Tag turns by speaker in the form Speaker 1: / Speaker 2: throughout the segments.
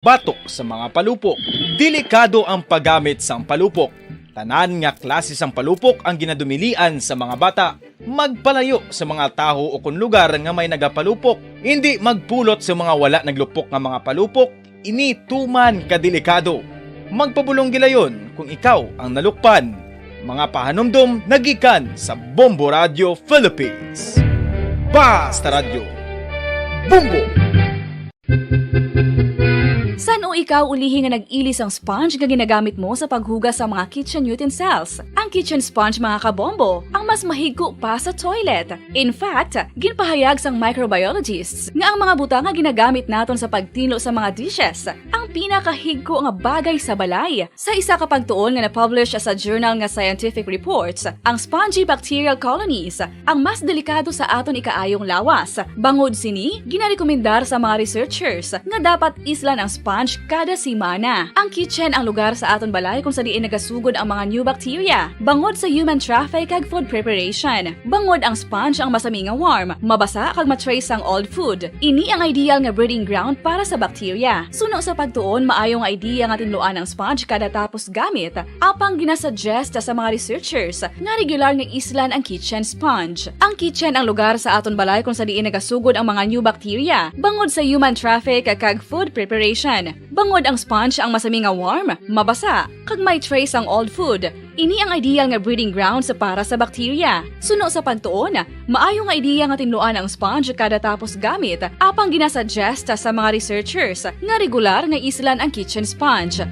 Speaker 1: Batok sa mga palupok. Delikado ang paggamit sang palupok. Tanan nga klase sang palupok ang ginadumilian sa mga bata. Magpalayo sa mga taho o kun lugar nga may nagapalupok. Hindi magpulot sa mga wala naglupok nga mga palupok. Ini tuman kadelikado. Magpabulong gilayon kung ikaw ang nalukpan. Mga pahanumdum nagikan sa Bombo Radio Philippines. Basta Radio Bombo!
Speaker 2: San o ikaw ulihi nga nag-ilis ang sponge nga ginagamit mo sa paghugas sa mga kitchen utensils? Ang kitchen sponge mga kabombo, ang mas mahigko pa sa toilet. In fact, ginpahayag sang microbiologists nga ang mga butang nga ginagamit naton sa pagtilo sa mga dishes ang pinakahigko nga bagay sa balay. Sa isa ka pagtuon nga na-publish sa journal nga Scientific Reports, ang spongy bacterial colonies ang mas delikado sa aton ikaayong lawas. Bangod sini, ginarekomendar sa mga researchers nga dapat islan ang sponge kada simana. Ang kitchen ang lugar sa aton balay kung sa diin nagasugod ang mga new bacteria. Bangod sa human traffic kag food preparation. Bangod ang sponge ang masami nga warm, mabasa kag matrace ang old food. Ini ang ideal nga breeding ground para sa bacteria. Suno sa pagtuon, maayong idea nga tinluan ang sponge kada tapos gamit. Apang ginasuggest sa mga researchers nga regular nga islan ang kitchen sponge. Ang kitchen ang lugar sa aton balay kung sa diin nagasugod ang mga new bacteria. Bangod sa human traffic kag food preparation. Bangod ang sponge ang masami nga warm, mabasa, kag may trace ang old food. Ini ang ideal nga breeding ground sa para sa bacteria. Suno sa pagtuon, maayo nga idea nga tinluan ang sponge kada tapos gamit, apang ginasuggest sa mga researchers nga regular nga islan ang kitchen sponge.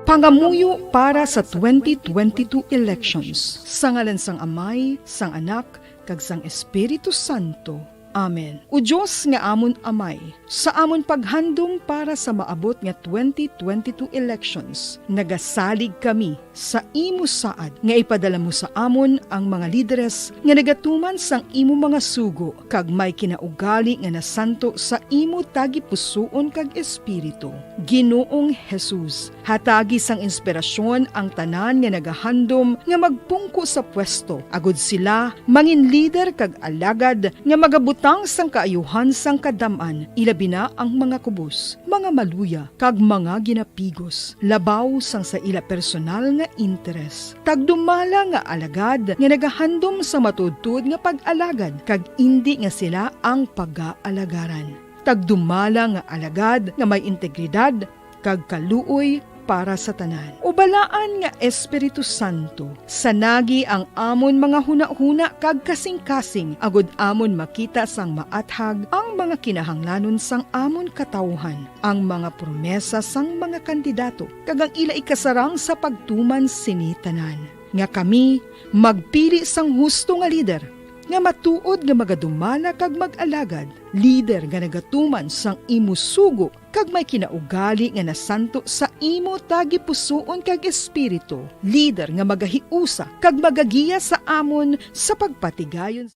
Speaker 3: Pangamuyo para sa 2022 elections. Sa ngalan sang Amay, sang Anak, kag sang Espiritu Santo. Amen. O Diyos nga amon Amay, sa amon paghandom para sa maabot nga 2022 elections, nagasalig kami sa imo saad nga ipadala mo sa amon ang mga lideres nga nagatuman sang imo mga sugo kag may kinaugali nga nasanto sa imo tagi pusoon kag espiritu. Ginoong Jesus, hatagi sang inspirasyon ang tanan nga nagahandom nga magpungko sa pwesto. Agud sila mangin leader kag alagad nga magabutang sang kaayuhan sang kadaman, ilabi na ang mga kubos, mga maluya, kag mga ginapigos, labaw sang sa ila personal nga interes. Tagdumala nga alagad nga nagahandom sa matudtud nga pag-alagad, kag indi nga sila ang pag-aalagaran. Tagdumala nga alagad nga may integridad, kag kaluoy para sa tanan. Ubalaan nga Espiritu Santo, sanagi ang amon mga huna-huna kag kasing-kasing, agud amon makita sang maathag ang mga kinahanglanon sang amon katawhan, ang mga promesa sang mga kandidato, kag ang ila ikasarang sa pagtuman sini tanan. Nga kami magpili sang husto nga lider, nga matuod nga magadumala kag mag-alagad, lider nga nagatuman sang imo sugo kag may kinaugali nga nasanto sa imo tagi pusoon kag espiritu, lider nga magahiusa kag magagiya sa amon sa pagpatigayon.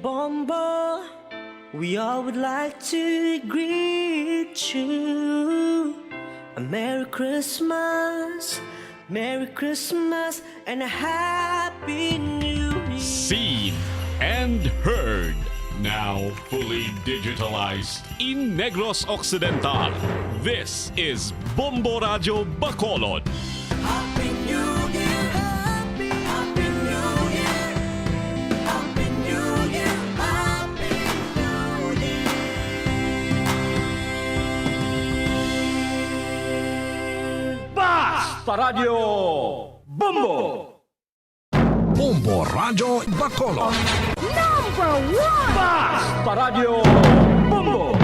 Speaker 4: Bombo, we all would like to greet you. A Merry Christmas, Merry Christmas, and a Happy New Year.
Speaker 5: Seen and heard. Now fully digitalized in Negros Occidental. This is Bombo Radio Bacolod.
Speaker 4: Happy New Year, Happy New Year, Happy New Year, Happy New Year.
Speaker 1: Basta Radio Bombo!
Speaker 6: Bombo Radio Bacolod.
Speaker 1: Basta Radio Bombo!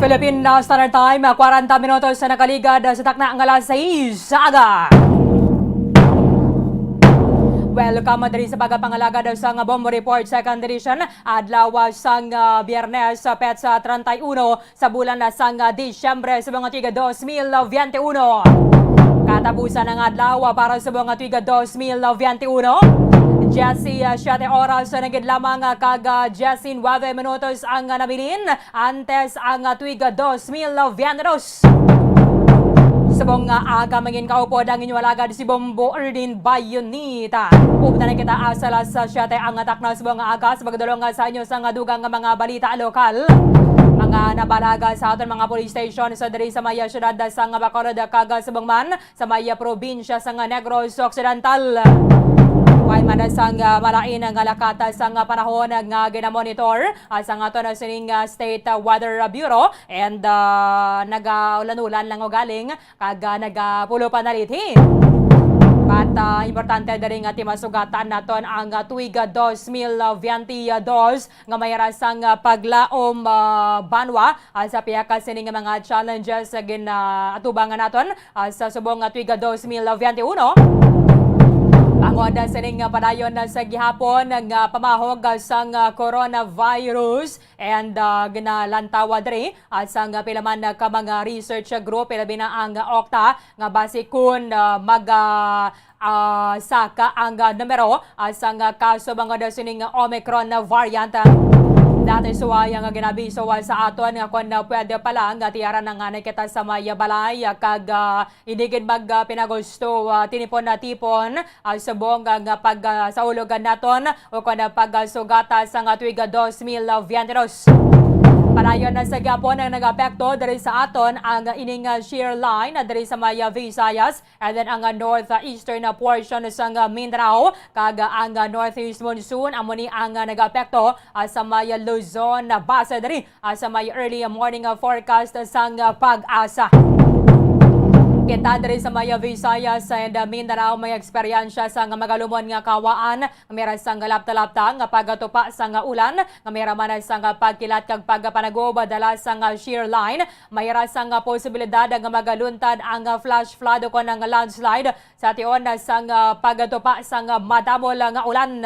Speaker 7: Philippine Standard Time, 40 minutos sa nakaligad sa takna ang alas 6 sa aga. Welcome din sa pagpangalaga sa Bombo Report Second Edition. Adlaw sang Biyernes, petsa 31 sa bulan sang Disyembre sa mga tiga 2021. Katapusan ng adlaw para sa mga tiga 2021. Jesse, 7 oras na nagid lamang kag Jesse 9 minutos ang nabilin antes ang tuig 2022. Sabong aga mangin kaupod ang inyong alagad si Bombo Erdin Bayonita. Upta na kita asala sa siyate ang atak na sabong aga sa pagdulong sa inyo sa dugang mga balita lokal. Mga nabalaga sa aton mga police station sa diri sa maya syudad sa Bacolod kaga sabong man sa maya probinsya sa Negros Occidental. Why man sang malain ang lakata sang panahon nga ginamonitor sa ato na sining State Weather Bureau and nagaulan-ulan lang o galing kaga nagapulo pa naliti. But importante diri nga timasugatan naton ang tuig 2022 nga may rasang paglaom banwa sa piyaka sining mga challenges ginatubangan naton sa subong tuig 2021. Pangod sining padayon sa gihapon ng pamahog sang coronavirus and ginalantawa diri sang pilaman ka mga research group ilabi na ang Okta nga base kun saka ang numero sang kaso mga sining Omicron variant. Dati suway ang ginabiso sa aton nga kung pwede pala nga tiyaran nga kita sa may balay kag inigid mag pinagusto tinipon na tipon subong nga pag saulugan naton o kung pagsugata sa tuig 2022. Padayon na sa Gapon ang nag-apekto diri sa aton ang ining shear line diri sa may Visayas and then ang northeastern portion sa Mindanao kag ang northeast monsoon amo ni ang nag-apekto sa may Luzon base diri sa may early morning forecast sang Pag-asa. Kita diri sa Maya Visayas and Mindanao may eksperyensya sa magalumon nga kawaan, mayroon sang lapta-lapta nga pagatupa sa ulan, mayroon man sang pagkilat kag pagpanagob dala sang shear line, mayroon sang posibilidad nga magaluntad ang flash flood o kon ang landslide sa tion sang pagatupa sang madamol nga ulan.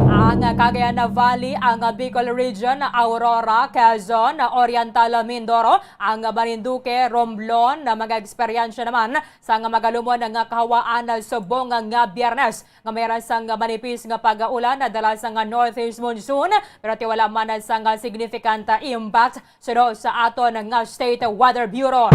Speaker 7: Ang Cagayan Valley, ang Bicol Region, Aurora, Quezon, Oriental Mindoro, ang Marinduque, Romblon, mga eksperyensya naman sa magalumon nga kahawaan subong nga Biyernes. Nga mayroon sang manipis nga pag-ulan dala sa northeast monsoon pero tiwala man sang significant impact sa aton nga State Weather Bureau.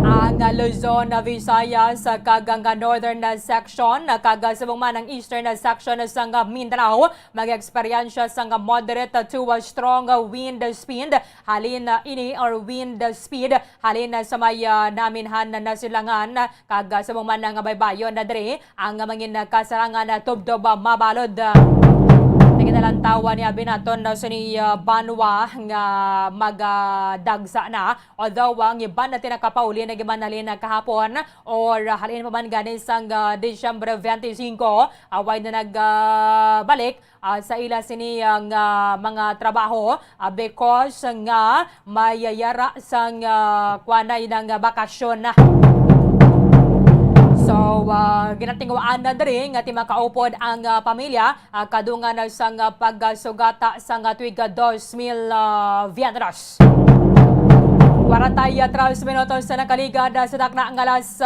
Speaker 7: Ang Luzon, Visayas, kag ang northern section, kag subong man ang eastern section sa Mindanao, mag-eksperyensya sa moderate to strong wind speed, halin ini or wind speed, halin sa may naminhan na silangan, kag subong man ang baybayon na diri, ang mangin kasarangan tubdob mabalod. Nagkinalantawa niya binaton na sini Banwa nga magdagsa na. Although ang iban na tinakapauli na gimanalin na kahapon or halin pa man ganin sang Disyembre 25, away na nagbalik sa ila sini ang mga trabaho because nga mayayara sang kwanay ng bakasyon na. So, ginatingwaan na diri nga timakaupod ang pamilya kadungan sang pagsugata sa tuig 2022. 43 minutos sa nakaligad sa dakna ang alas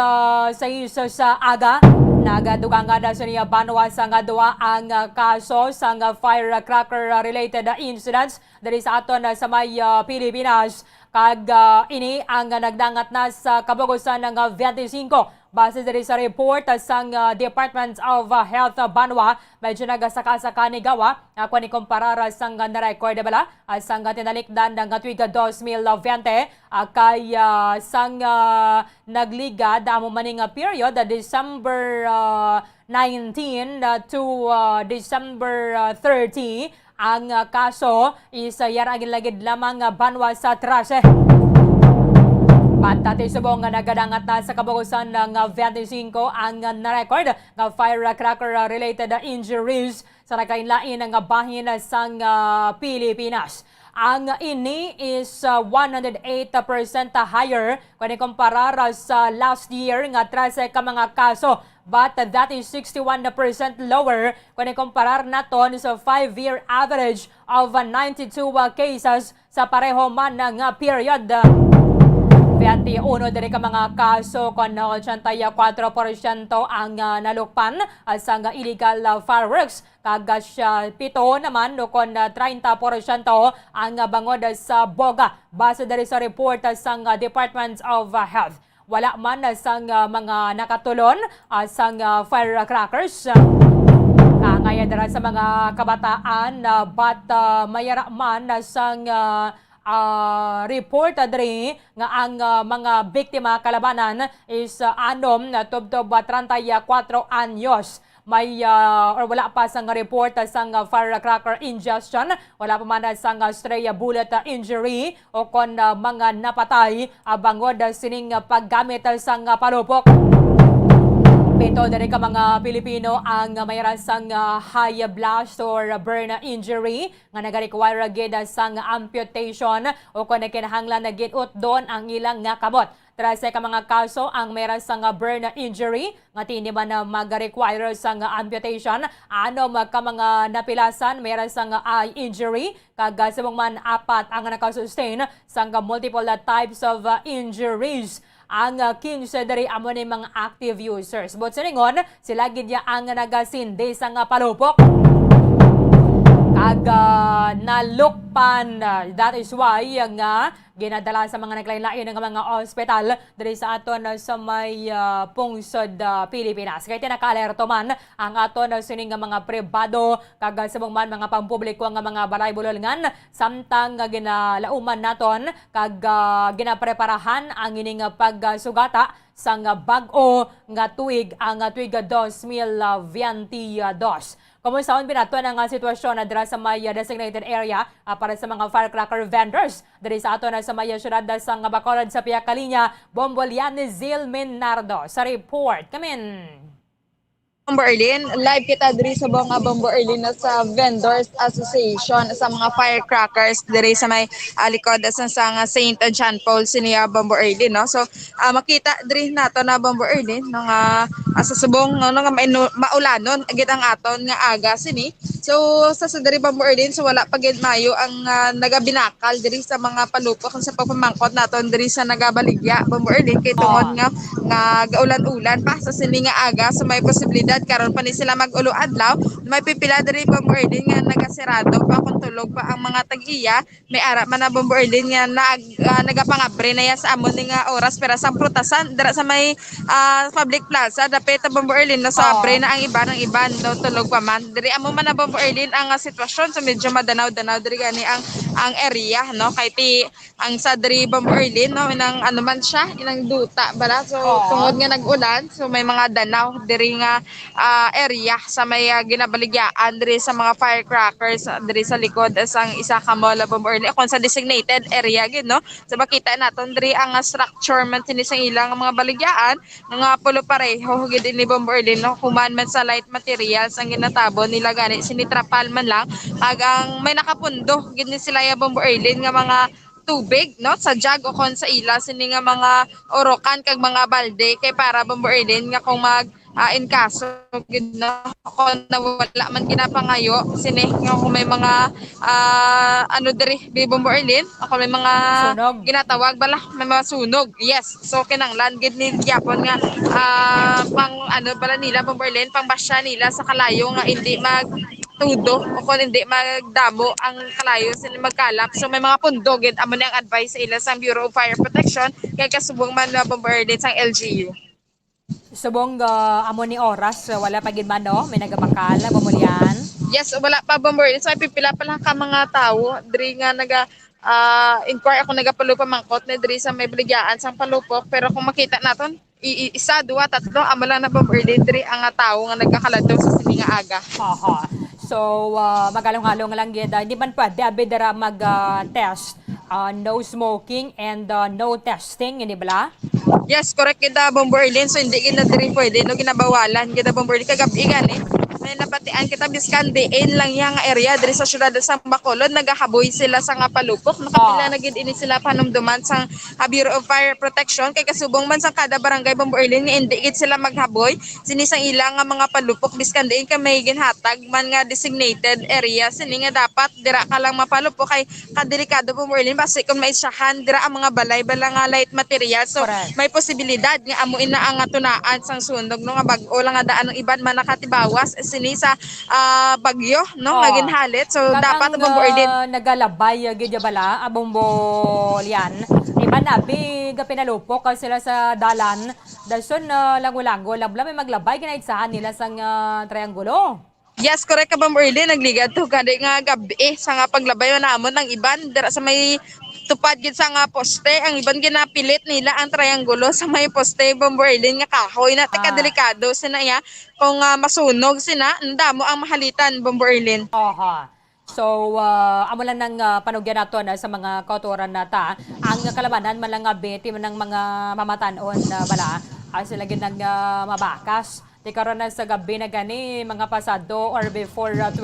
Speaker 7: 6 sa aga. Nagadugang nga sa niya Banwa sa duwa ang kaso sa firecracker related incidents diri sa aton sa may Pilipinas. Kag ini ang nagdangat na sa kabugusan ng 25. Base diri sa report sa Department of Health Banwa, medyo nagasaka-saka ni gawa kung ikumpara sa na-record bala sa tinalikdan ng tuig 2020 kay sang nagligad amo maning period December 19 to December 30 ang kaso is yaragin lagid lamang Banwa sa trase. Patati subong nga nagadangat na sa kabugusan ng 25 ang na-record ng firecracker-related injuries sa nakainlain ng bahin sa Pilipinas. Ang ini is 108% higher kung ikumpara sa last year nga 13 ka mga kaso. But that is 61% lower kung ikumpara naton sa 5-year average of 92 cases sa pareho man nga period. 21 diri ka mga kaso kon 84% ang nalukpan sa illegal fireworks kag 7 naman no kon 30% ang bangod sa boga base diri sa report sa Department of Health. Wala man sang mga nakatulon sang firecrackers. Kangaya dara sa mga kabataan but mayara man sang report diri nga ang mga biktima kalabanan is anom na tubtob 34 anyos. May or wala pa sang report sang firecracker ingestion, wala pa man sang stray bullet injury o kon mga napatay bangod sining paggamit sang palupok. Pito dari ka mga Pilipino ang mayroon sang high blast or burn injury nga nag-require gid sang amputation o kung kinahanglan na gid doon ang ilang nga kamot. 13 ka mga kaso ang mayroon sang burn injury nga tindi man na mag-require sang amputation. Ka mga napilasan mayroon sang eye injury kag subong man 4 ang nakasustain sang multiple types of injuries. Ang 15 dari amo ni mga active users. But sa ningon, sila gid ya ang nagasindi sa nga palupok. Kag nalukpan. That is why nga ginadala sa mga naglain-lain ng mga ospital diri sa aton sa may pungsod Pilipinas. Kaya tinaka-alerto man ang aton sining mga pribado kag subong man mga pampubliko nga mga balay bulolngan samtang ginalauman naton kag ginapreparahan ang ining pagsugata sang bag-o nga tuig ang tuig 2022. Kumustaon binato ang sitwasyon na dira sa may designated area para sa mga firecracker vendors. Diri sa ato na sa may syudad sa Bacolod sa Piakalinya, Bombolian Zil Minardo sa report. Kamin.
Speaker 8: Bombo Erlin, live kita diri sa mga Bombo Erlin na sa Vendors Association sa mga firecrackers diri sa may likod sa St. John Paul siya Bombo Erlin, no. So makita diri nato na Bombo Erlin nga sa subong nga maulanon agit ang aton nga aga sini. So sa diri Bombo Erlin so wala pa gid mayo ang nagabinakal diri sa mga palupok sa pagpamangkot naton diri sa nagabaligya Bombo Erlin kay tungod nga gaulan-ulan pa sa sini nga aga so may posibilidad karon pa ni sila mag-ulo adlaw may pipila diri Bombo Erlin nga nagasirado pa kung tulog pa ang mga tag-iya may ara man na Bombo Erlin nga nagapangabre na ya sa amon nga oras pero sa prutasan dira sa may public plaza dapit Bombo Erlin na sa abre na ang iba ng iban no tulog pa man diri amo man na Bombo Erlin ang sitwasyon so medyo madanaw-danaw diri gani ang area no kay ti ang sa diri Bombo Erlin no inang ano man siya inang duta bala so tungod nga nag-ulan so may mga danaw diri nga area sa may ginabaligyaan diri sa mga firecrackers diri sa likod sang isa ka mall Bombo Erlin kung sa designated area gid no so makita naton diri ang structure man sini sa ilang mga baligyaan nga pulo pareho gid ni Bombo Erlin no human man sa light materials ang ginatabon nila gani sinitrapal man lang kag ang may nakapundo gid ni sila ya Bombo Erlin nga mga tubig no sa jug o kon sa ila sini nga mga orokan kag mga balde kay para Bombo Erlin nga kung mag in kaso gid no kon wala man ginapangayo sini nga kung may mga ano diri di Bombo Erlin ako may mga
Speaker 7: Sunog.
Speaker 8: ginatawag bala may mga sunog yes so kinanglan gid ni gyapon nga pang ano bala nila Bombo Erlin pang basya nila sa kalayo nga hindi mag tudo o kung hindi magdamo ang kalayo sila magkalap so may mga pundo gid amo ni ang advice sa ila sa Bureau of Fire Protection kay kasubong man na Bombo Erlin sang LGU.
Speaker 7: Subong amo ni oras wala pa gid man no may nagabakal bumulyan.
Speaker 8: Yes, wala pa Bombo Erlin so ay pipila pa lang ka mga tawo diri nga naga inquire ako nagapalupa mangkot na diri sa may baligyaan sang palupok pero kung makita naton isa, dua, tatlo amo lang na Bombo Erlin diri ang tawo nga nagakaladto sa sini nga aga.
Speaker 7: So, magalong-halong lang gid. Hindi man pwede abidara mag-test. No smoking and no testing, hindi ba?
Speaker 8: Yes, correct kita Bombo Erlin. So hindi gina diri pwede no ginabawalan kita Bombo Erlin kagabi gani. May nabatian kita biskan diin lang yang area diri sa syudad sa Bacolod nagahaboy sila sa nga palupok nakapila na gid ini sila panumduman sa Bureau of Fire Protection kay kasubong man sa kada barangay Bombo Erlin nga hindi gid sila maghaboy sinisang ilang nga mga palupok biskan diin ka may ginhatag man nga designated area sini nga dapat dira ka lang mapalupok kay kadelikado Bombo Erlin basi kung may isyahan dira ang mga balay bala nga light material so
Speaker 7: Correct.
Speaker 8: may posibilidad nga amuin na ang tunaan sang sunog no nga bag-o lang nga daan ng iban man nakatibawas sini sa bagyo no nga ginhalit so dapat Bombo Erlin
Speaker 7: nagalabay gid bala Bombo lian. Iba na big pinalupok sila sa dalan. Dason lago-lago labla may maglabay ginaitsahan nila sang triangulo.
Speaker 8: Yes, correct ka Bombo Erlin nagligad to kadi nga gabi sa nga paglabay namon ng iban dira sa may tupad gid sa nga poste ang iban ginapilit nila ang triangulo sa may poste Bombo Erlin nga kahoy na tika delikado sinaya kung masunog sina damo ang mahalitan Bombo Erlin.
Speaker 7: Aha. So, amo lang ng panugyan nato na sa mga kauturan nata. Ang kalamanan man lang nga beti man ng mga mamatanon na bala sila gid nang mabakas. Di karon na sa gabi na gani mga pasado or before 12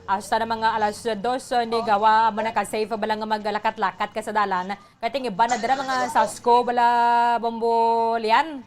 Speaker 7: hasta na mga alas 2 ni gawa mo naka-safe bala nga maglakat-lakat ka sa dalan. Kaya ting iba na dira mga sasko bala Bombo lian.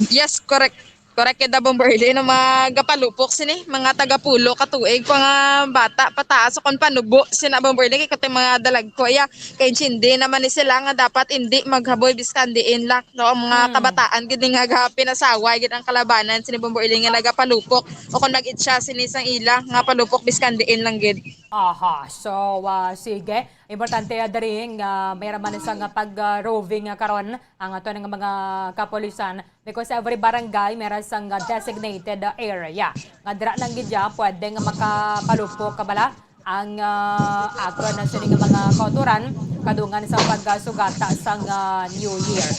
Speaker 8: Yes, correct. Correct kada Bombo Erlin no magapalupok sini mga taga-pulo katuig pa nga bata pataas kon panubo sina Bombo Erlin kay katay mga dalagko ya kay hindi naman ni sila nga dapat hindi maghaboy biskan diin lak no ang mga kabataan gid nga pinasaway gid ang kalabanan sini Bombo Erlin nga nagapalupok o kon mag-itsa sini sang ila nga palupok biskan diin lang gid.
Speaker 7: Aha. So, sige. Importante diri nga mayroon man sa nga pag-roving karon ang ato ng mga kapolisan because every barangay mayroon sang designated area. Nga dira lang gid ya pwede nga makapalupok kabala ang ato na sini nga mga kauturan kadungan sa pagsugata sang New Year.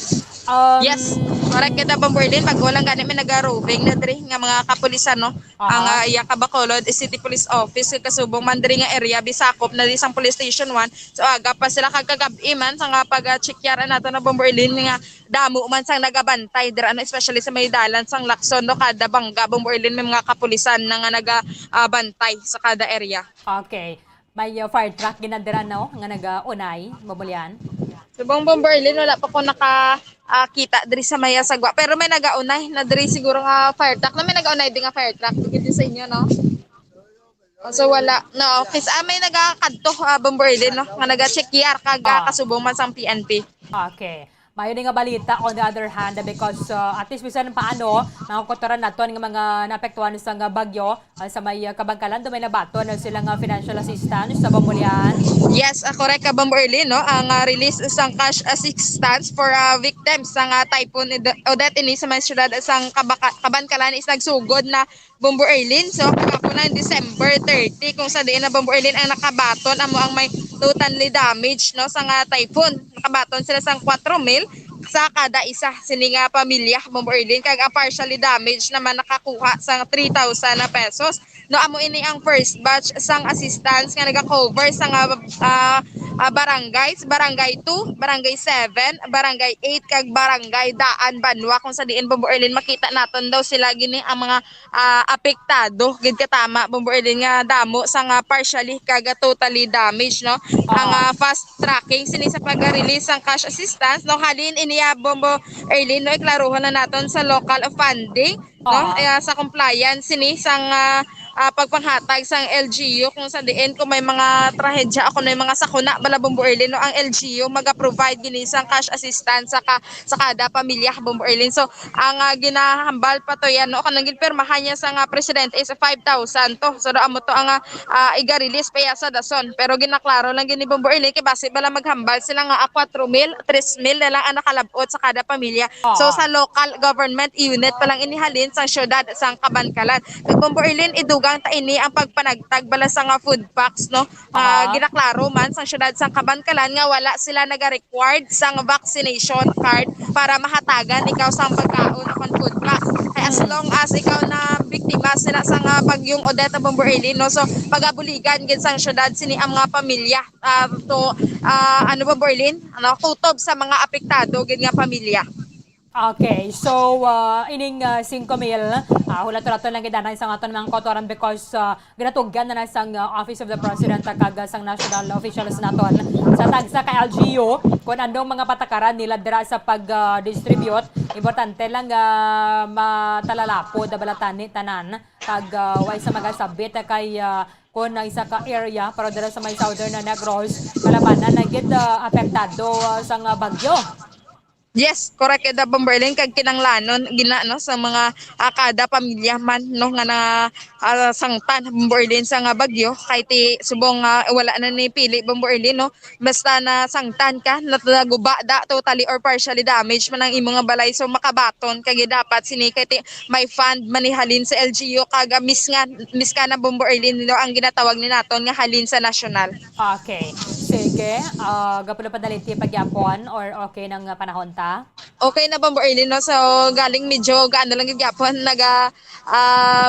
Speaker 8: Yes, correct kita Bombo Erlin pag walang gani may naga-roving na diri nga mga kapulisan no. Ang iya ka Bacolod City Police Office kasubong man diri nga area bisakop na di sang Police Station 1. So aga pa sila kagagabi man sa nga pag-checkyaran nato na Bombo Erlin nga damo man sang nagabantay dira no especially sa may dalan sang Lacson no kada bangga Bombo Erlin may mga kapulisan na nga nagabantay sa kada area.
Speaker 7: Okay. May fire truck ginadira no nga naga-unay mabulyan.
Speaker 8: Subong Bombo Erlin wala pa ko nakakita diri sa Maya Sagwa pero may nagaunay na diri siguro nga fire truck na may nagaunay din nga fire truck dito sa inyo no. So wala no office may nagakadto Bombo Erlin no nga naga-check kaga kasubong man sang PNP.
Speaker 7: Okay. Mayo nga balita on the other hand because at least bisan paano nakukutoran naton nga mga naapektuhan sa nga bagyo sa may Kabangkalan do may nabaton sila nga financial assistance sa Bambulian.
Speaker 8: Yes, correct ka Bombo Erlin no ang release sang cash assistance for victims sa Typhoon Odette ini sa may syudad sang Kabangkalan is nagsugod na Bombo Erlin so kagapunan December 30 kung sa diin na Bombo Erlin ang nakabaton amo ang may totally damage no sa typhoon nakabaton sila sang 4,000 sa kada isa sini nga pamilya Bombo Erlin kag partially damaged naman nakakuha sang 3,000 na pesos no amo ini ang first batch sang assistance nga naga-cover sa barangays barangay 2 barangay 7 barangay 8 kag barangay Daan Banwa kung sa diin Bombo Erlin makita naton daw sila gini ang mga apektado gid katama Bombo Erlin nga damo sa partially kag totally damaged no ang fast tracking sini sa pag-release sang cash assistance no halin iniya Bombo Erlin no iklaruhan na naton sa local funding no sa compliance sini sang pagpanghatag sang LGU kung sa diin kung may mga trahedya ako may mga sakuna bala Bombo Erlin no ang LGU maga-provide gini sang cash assistance sa kada pamilya Bombo Erlin so ang ginahambal pa to yan no kanang gipirmahan niya sa presidente is 5,000 to so amo to ang iga-release pa sa dason pero ginaklaro lang gini Bombo Erlin kay base bala maghambal sila nga 4,000 3,000 na lang ang nakalabot sa kada pamilya so sa local government unit pa lang inihalin sa syudad sang Kabangkalan kag Bombo Erlin idugang ta ini ang pagpanagtag bala sa food packs no ginaklaro man sa syudad sang Kabangkalan nga wala sila naga-required sang vaccination card para mahatagan ikaw sang pagkaon akong food packs kay as long as ikaw na biktima sila sang bagyong Odette Bombo Erlin no so pagabuligan gid sang syudad sini ang mga pamilya to Bombo Erlin kutob sa mga apektado gid nga pamilya.
Speaker 7: Okay, so ining 5,000 hulato-lato lang gid na isang aton mga kotoran because ginatugyan na isang Office of the President kag sang national officials naton sa tagsa ka LGU kung andong mga patakaran nila dira sa pag-distribute. Importante lang matalalapo da balatani tanan kag way sa magasabit kay kung isa ka area pero dira sa may southern na Negros kalabanan na gid apektado sang bagyo.
Speaker 8: Yes, correct da Bomberlin kag kinanglanon gina no sa mga kada pamilya man no nga na sangtan Bomberlin sa nga bagyo kay ti subong wala na ni pili Bomberlin no basta na sangtan ka naguba da totally or partially damage man ang imong nga balay so makabaton kag dapat sini kay ti may fund manihalin sa LGU kag miss ka na Bomberlin no ang ginatawag ni naton nga halin sa nasyonal.
Speaker 7: Okay. Sige, gapulo pa daliti pagyapon or okay nang panahon ta?
Speaker 8: Okay na Bomberlin no so galing medyo gaano lang gyapon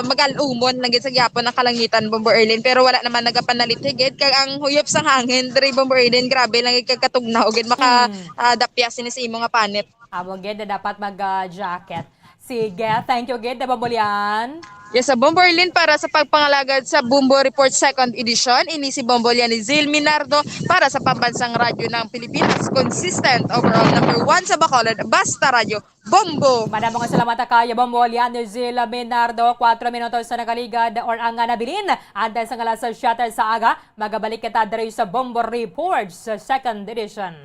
Speaker 8: magalumon lang gid sa gyapon ang kalangitan Bomberlin pero wala naman nagapanaliit higit kag ang huyop sang hangin diri Bomberlin grabe lang gid katugnaw gid maka dapya sini sa imo nga panit.
Speaker 7: Abo gid dapat mag-jacket. Sige, thank you gid Bombolyan.
Speaker 8: Yes, sa Bomberlin para sa pagpangalagad sa Bombo Report 2nd Edition, ini si Bombolyan ni Zil Minardo para sa Pambansang Radyo ng Pilipinas, consistent overall number 1 sa Bacolod, Basta Radyo, Bombo!
Speaker 7: Madamo nga salamat kay Bombolyan ni Zil Minardo, 4 minutos sa nakaligad or ang nabilin. Antes sa ngalas sa shutter sa aga, magabalik kita diri sa Bombo Report sa 2nd Edition.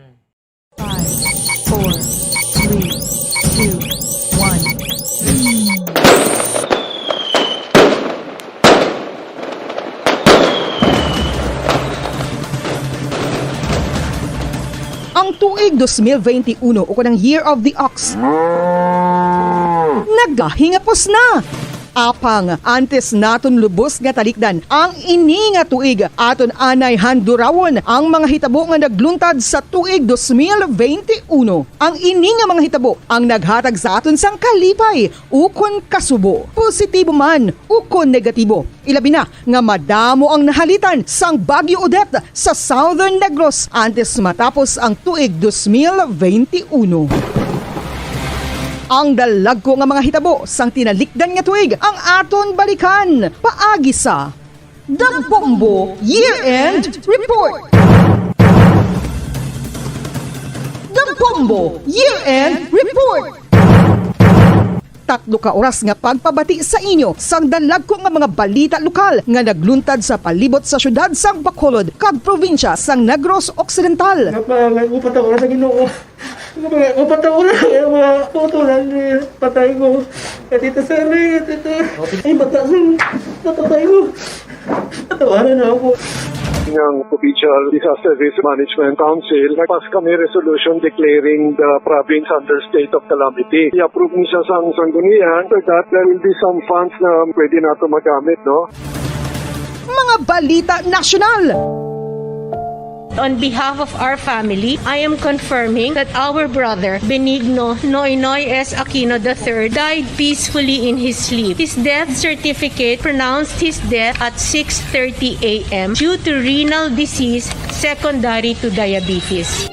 Speaker 3: 5, 4, 3, 2, 1. Ang tuig 2021 o kanang Year of the Ox nagahingapos na. Apang antes naton lubos nga talikdan ang ini nga tuig aton anay handurawon ang mga hitabo nga nagluntad sa tuig 2021. Ang ini nga mga hitabo ang naghatag sa aton sang kalipay ukon kasubo, positibo man ukon negatibo. Ilabi na nga madamo ang nahalitan sang Bagyo Odette sa Southern Negros antes matapos ang tuig 2021. Ang dalagko nga mga hitabo sang tinalikdan nga tuig ang aton balikan paagi sa The Bombo Year-End Report. The Bombo Year-End Report. 3 ka oras nga pagpabati sa inyo sang dalagko nga mga balita lokal nga nagluntad sa palibot sa syudad sang Bacolod kag probinsya sang Negros Occidental.
Speaker 9: Upat ako na sa Ginoo. Upat ako na yung mga putulan ni patay ko. Dito sa rin, dito. Ay, bata sa patay ko. Natawanan na ako.
Speaker 10: Ng Provincial Disaster Risk Management Council, nagpas kami resolution declaring the province under state of calamity. I-approve niya sa sanggunian so that there will be some funds na pwede nato magamit, no?
Speaker 3: Mga balita nasyonal.
Speaker 11: On behalf of our family, I am confirming that our brother, Benigno Noynoy S. Aquino III, died peacefully in his sleep. His death certificate pronounced his death at 6:30 a.m. due to renal disease secondary to diabetes.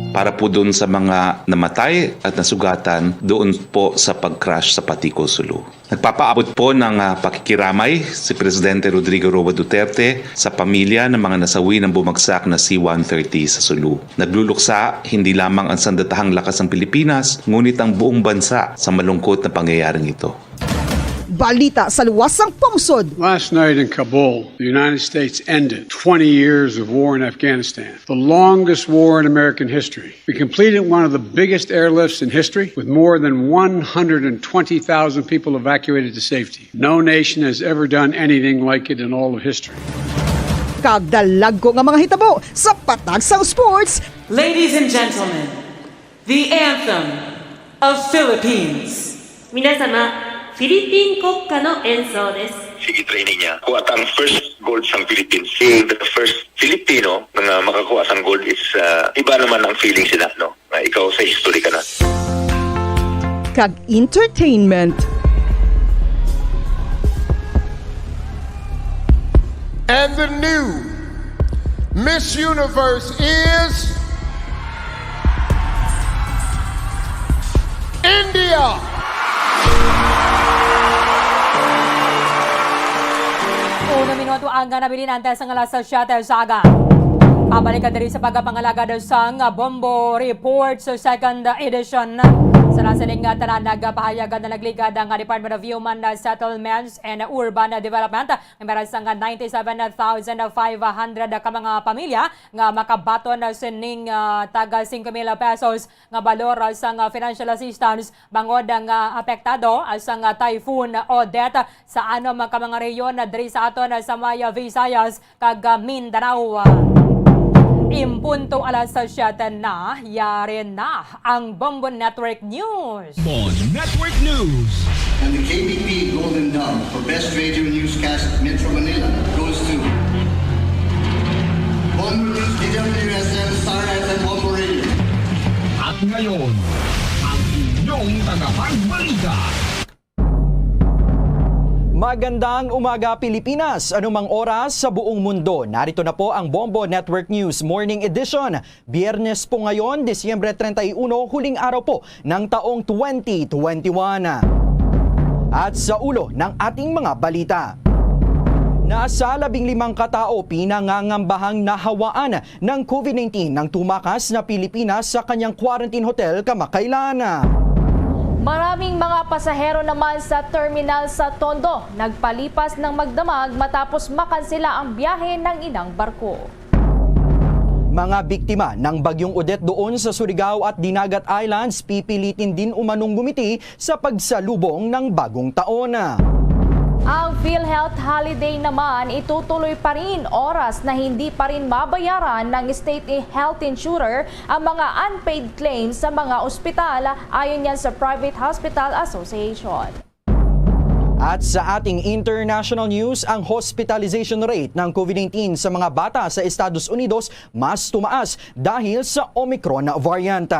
Speaker 12: Para po doon sa mga namatay at nasugatan doon po sa pag-crash sa Patico, Sulu. Nagpapaabot po ng pakikiramay si Presidente Rodrigo Roa Duterte sa pamilya ng mga nasawi ng bumagsak na C-130 sa Sulu. Nagluluksa hindi lamang ang sandatahang lakas ng Pilipinas, ngunit ang buong bansa sa malungkot na pangyayaring ito.
Speaker 3: Balita sa luwasang pungsod.
Speaker 13: Last night in Kabul, the United States ended 20 years of war in Afghanistan, the longest war in American history. We completed one of the biggest airlifts in history with more than 120,000 people evacuated to safety. No nation has ever done anything like it in all of history.
Speaker 3: Kagdalag ko nga mga hitabo sa Patagsang Sports.
Speaker 4: Ladies and gentlemen, the anthem of Philippines.
Speaker 11: 皆様、フィリピン国歌の演奏です。
Speaker 14: Sige training niya. Kuha ang first gold sang Philippines. The first Filipino na makakuha sang gold is iba naman ang feeling sila, no? Ikaw sa history ka na.
Speaker 3: Kag entertainment.
Speaker 15: And the new Miss Universe is Garcia.
Speaker 7: 1 minuto ang nabilin antes ang alas 7 sa aga. Pabalikan din sa pagpangalaga sa Bombo Report sa second edition. Sa nasaling tanan nagpahayagan na nagligad ang Department of Human Settlements and Urban Development. Meron sang 97,500 ka mga pamilya nga makabaton sining taga 5,000 pesos nga balor sang financial assistance bangod nga apektado sang Typhoon Odette sa anom ka mga reyon diri sa aton sa Maya Visayas kag Mindanao. Impunto alas 7 na, yari na ang Bombo Network News.
Speaker 6: Bombo Network News.
Speaker 16: And the KBP Golden Dove for Best Radio Newscast Metro Manila goes to Bombo News, DWSN, Star FM, Bombo Radio.
Speaker 6: At ngayon, ang inyong tagapagbalita.
Speaker 17: Magandang umaga Pilipinas, anumang oras sa buong mundo. Narito na po ang Bombo Network News Morning Edition. Biyernes po ngayon, Disyembre 31, huling araw po ng taong 2021. At sa ulo ng ating mga balita. Nasa 15 katao pinangangambahang nahawaan ng COVID-19 nang tumakas na Pilipinas sa kanyang quarantine hotel kamakailan.
Speaker 18: Maraming mga pasahero naman sa terminal sa Tondo nagpalipas ng magdamag matapos makansela ang biyahe ng ilang barko.
Speaker 17: Mga biktima ng Bagyong Odette doon sa Surigao at Dinagat Islands pipilitin din umanong gumiti sa pagsalubong ng bagong taon.
Speaker 18: Ang PhilHealth holiday naman itutuloy pa rin oras na hindi pa rin mabayaran ng state health insurer ang mga unpaid claims sa mga ospital ayon yan sa Private Hospital Association.
Speaker 17: At sa ating international news, ang hospitalization rate ng COVID-19 sa mga bata sa Estados Unidos mas tumaas dahil sa Omicron variant.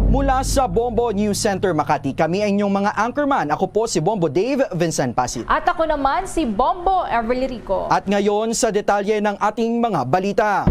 Speaker 17: Mula sa Bombo News Center Makati, kami ang inyong mga anchorman. Ako po si Bombo Dave Vincent Pasit.
Speaker 18: At ako naman si Bombo Everly Rico.
Speaker 17: At ngayon sa detalye ng ating mga balita.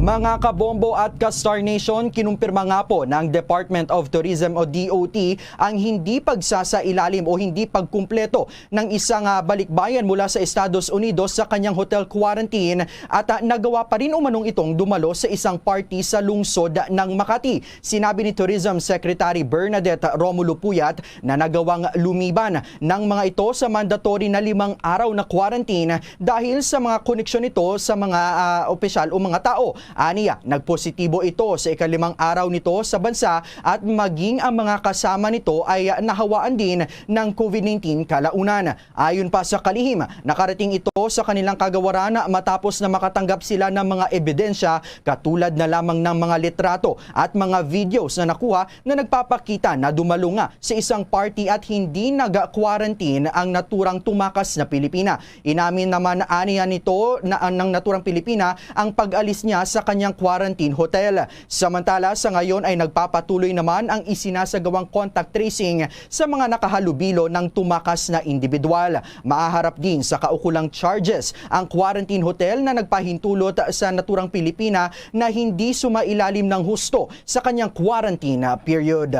Speaker 17: Mga kabombo at ka-Star Nation, kinumpirma nga po ng Department of Tourism o DOT ang hindi pagsasailalim o hindi pagkumpleto ng isang balikbayan mula sa Estados Unidos sa kanyang hotel quarantine at nagawa pa rin umanong itong dumalo sa isang party sa lungsod ng Makati. Sinabi ni Tourism Secretary Bernadette Romulo Puyat na nagawang lumiban ng mga ito sa mandatory na 5 araw na quarantine dahil sa mga koneksyon nito sa mga opisyal o mga tao. Aniya, nagpositibo ito sa ika-5 araw nito sa bansa at maging ang mga kasama nito ay nahawaan din ng COVID-19 kalaunan. Ayon pa sa kalihim, nakarating ito sa kanilang kagawaran matapos na makatanggap sila ng mga ebidensya katulad na lamang ng mga litrato at mga videos na nakuha na nagpapakita na dumalo nga sa isang party at hindi nag-quarantine ang naturang tumakas na Pilipina. Inamin naman aniya nito na ng naturang Pilipina ang pag-alis niya sa kanyang quarantine hotel. Samantala sa ngayon ay nagpapatuloy naman ang isinasagawang contact tracing sa mga nakahalubilo ng tumakas na individual. Maaharap din sa kaukulang charges ang quarantine hotel na nagpahintulot sa naturang Pilipina na hindi sumailalim ng husto sa kanyang quarantine period.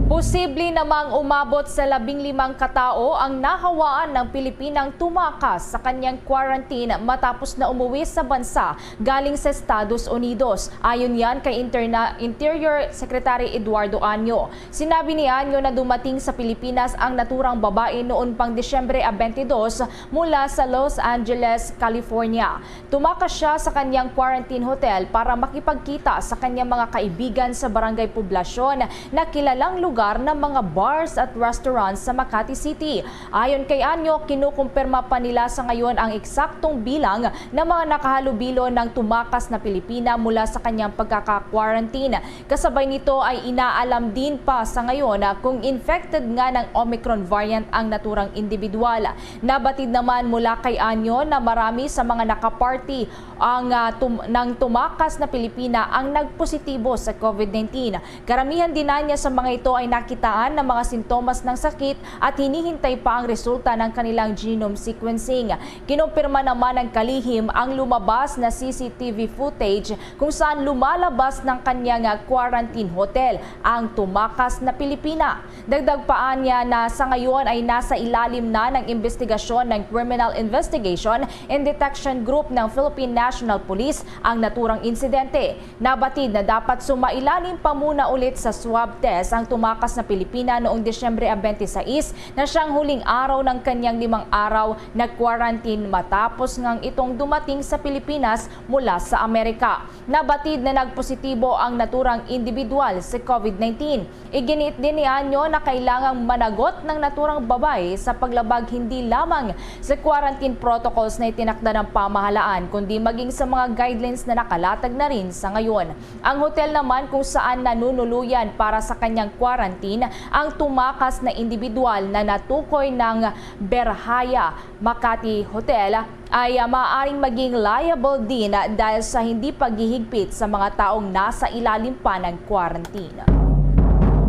Speaker 18: Posible namang umabot sa 15 katao ang nahawaan ng Pilipinang tumakas sa kanyang quarantine matapos na umuwi sa bansa galing sa Estados Unidos. Ayon yan kay Interior Secretary Eduardo Anyo. Sinabi ni Anyo na dumating sa Pilipinas ang naturang babae noon pang Disyembre 22 mula sa Los Angeles, California. Tumakas siya sa kanyang quarantine hotel para makipagkita sa kanyang mga kaibigan sa Barangay Poblasyon na kilalang lugar ng mga bars at restaurants sa Makati City. Ayon kay Anyo, kinukumpirma pa nila sa ngayon ang eksaktong bilang ng mga nakahalubilo ng tumakas na Pilipina mula sa kanyang pagkaka-quarantine. Kasabay nito ay inaalam din pa sa ngayon kung infected nga ng Omicron variant ang naturang individual. Nabatid naman mula kay Anyo na marami sa mga nakaparty ng tumakas na Pilipina ang nagpositibo sa COVID-19. Karamihan din niya sa mga ito ay nakitaan ng mga sintomas ng sakit at hinihintay pa ang resulta ng kanilang genome sequencing. Kinumpirma naman ng kalihim ang lumabas na CCTV footage kung saan lumalabas ng kanyang quarantine hotel ang tumakas na Pilipina. Dagdag paan niya na sa ngayon ay nasa ilalim na ng investigasyon ng Criminal Investigation and Detection Group ng Philippine National Police ang naturang insidente. Nabatid na dapat sumailalim pa muna ulit sa swab test ang tumakas na Pilipina noong Disyembre 26 na siyang huling araw ng kanyang 5 araw na quarantine matapos ngang itong dumating sa Pilipinas mula sa Amerika. Nabatid na nagpositibo ang naturang individual sa COVID-19. Iginiit din ni Anyo na kailangang managot ng naturang babae sa paglabag hindi lamang sa quarantine protocols na itinakda ng pamahalaan kundi maging sa mga guidelines na nakalatag na rin sa ngayon. Ang hotel naman kung saan nanunuluyan para sa kanyang quarantine ang tumakas na individual na natukoy ng Berhaya Makati Hotel ay maaaring maging liable din dahil sa hindi paghihigpit sa mga taong nasa ilalim pa ng quarantine.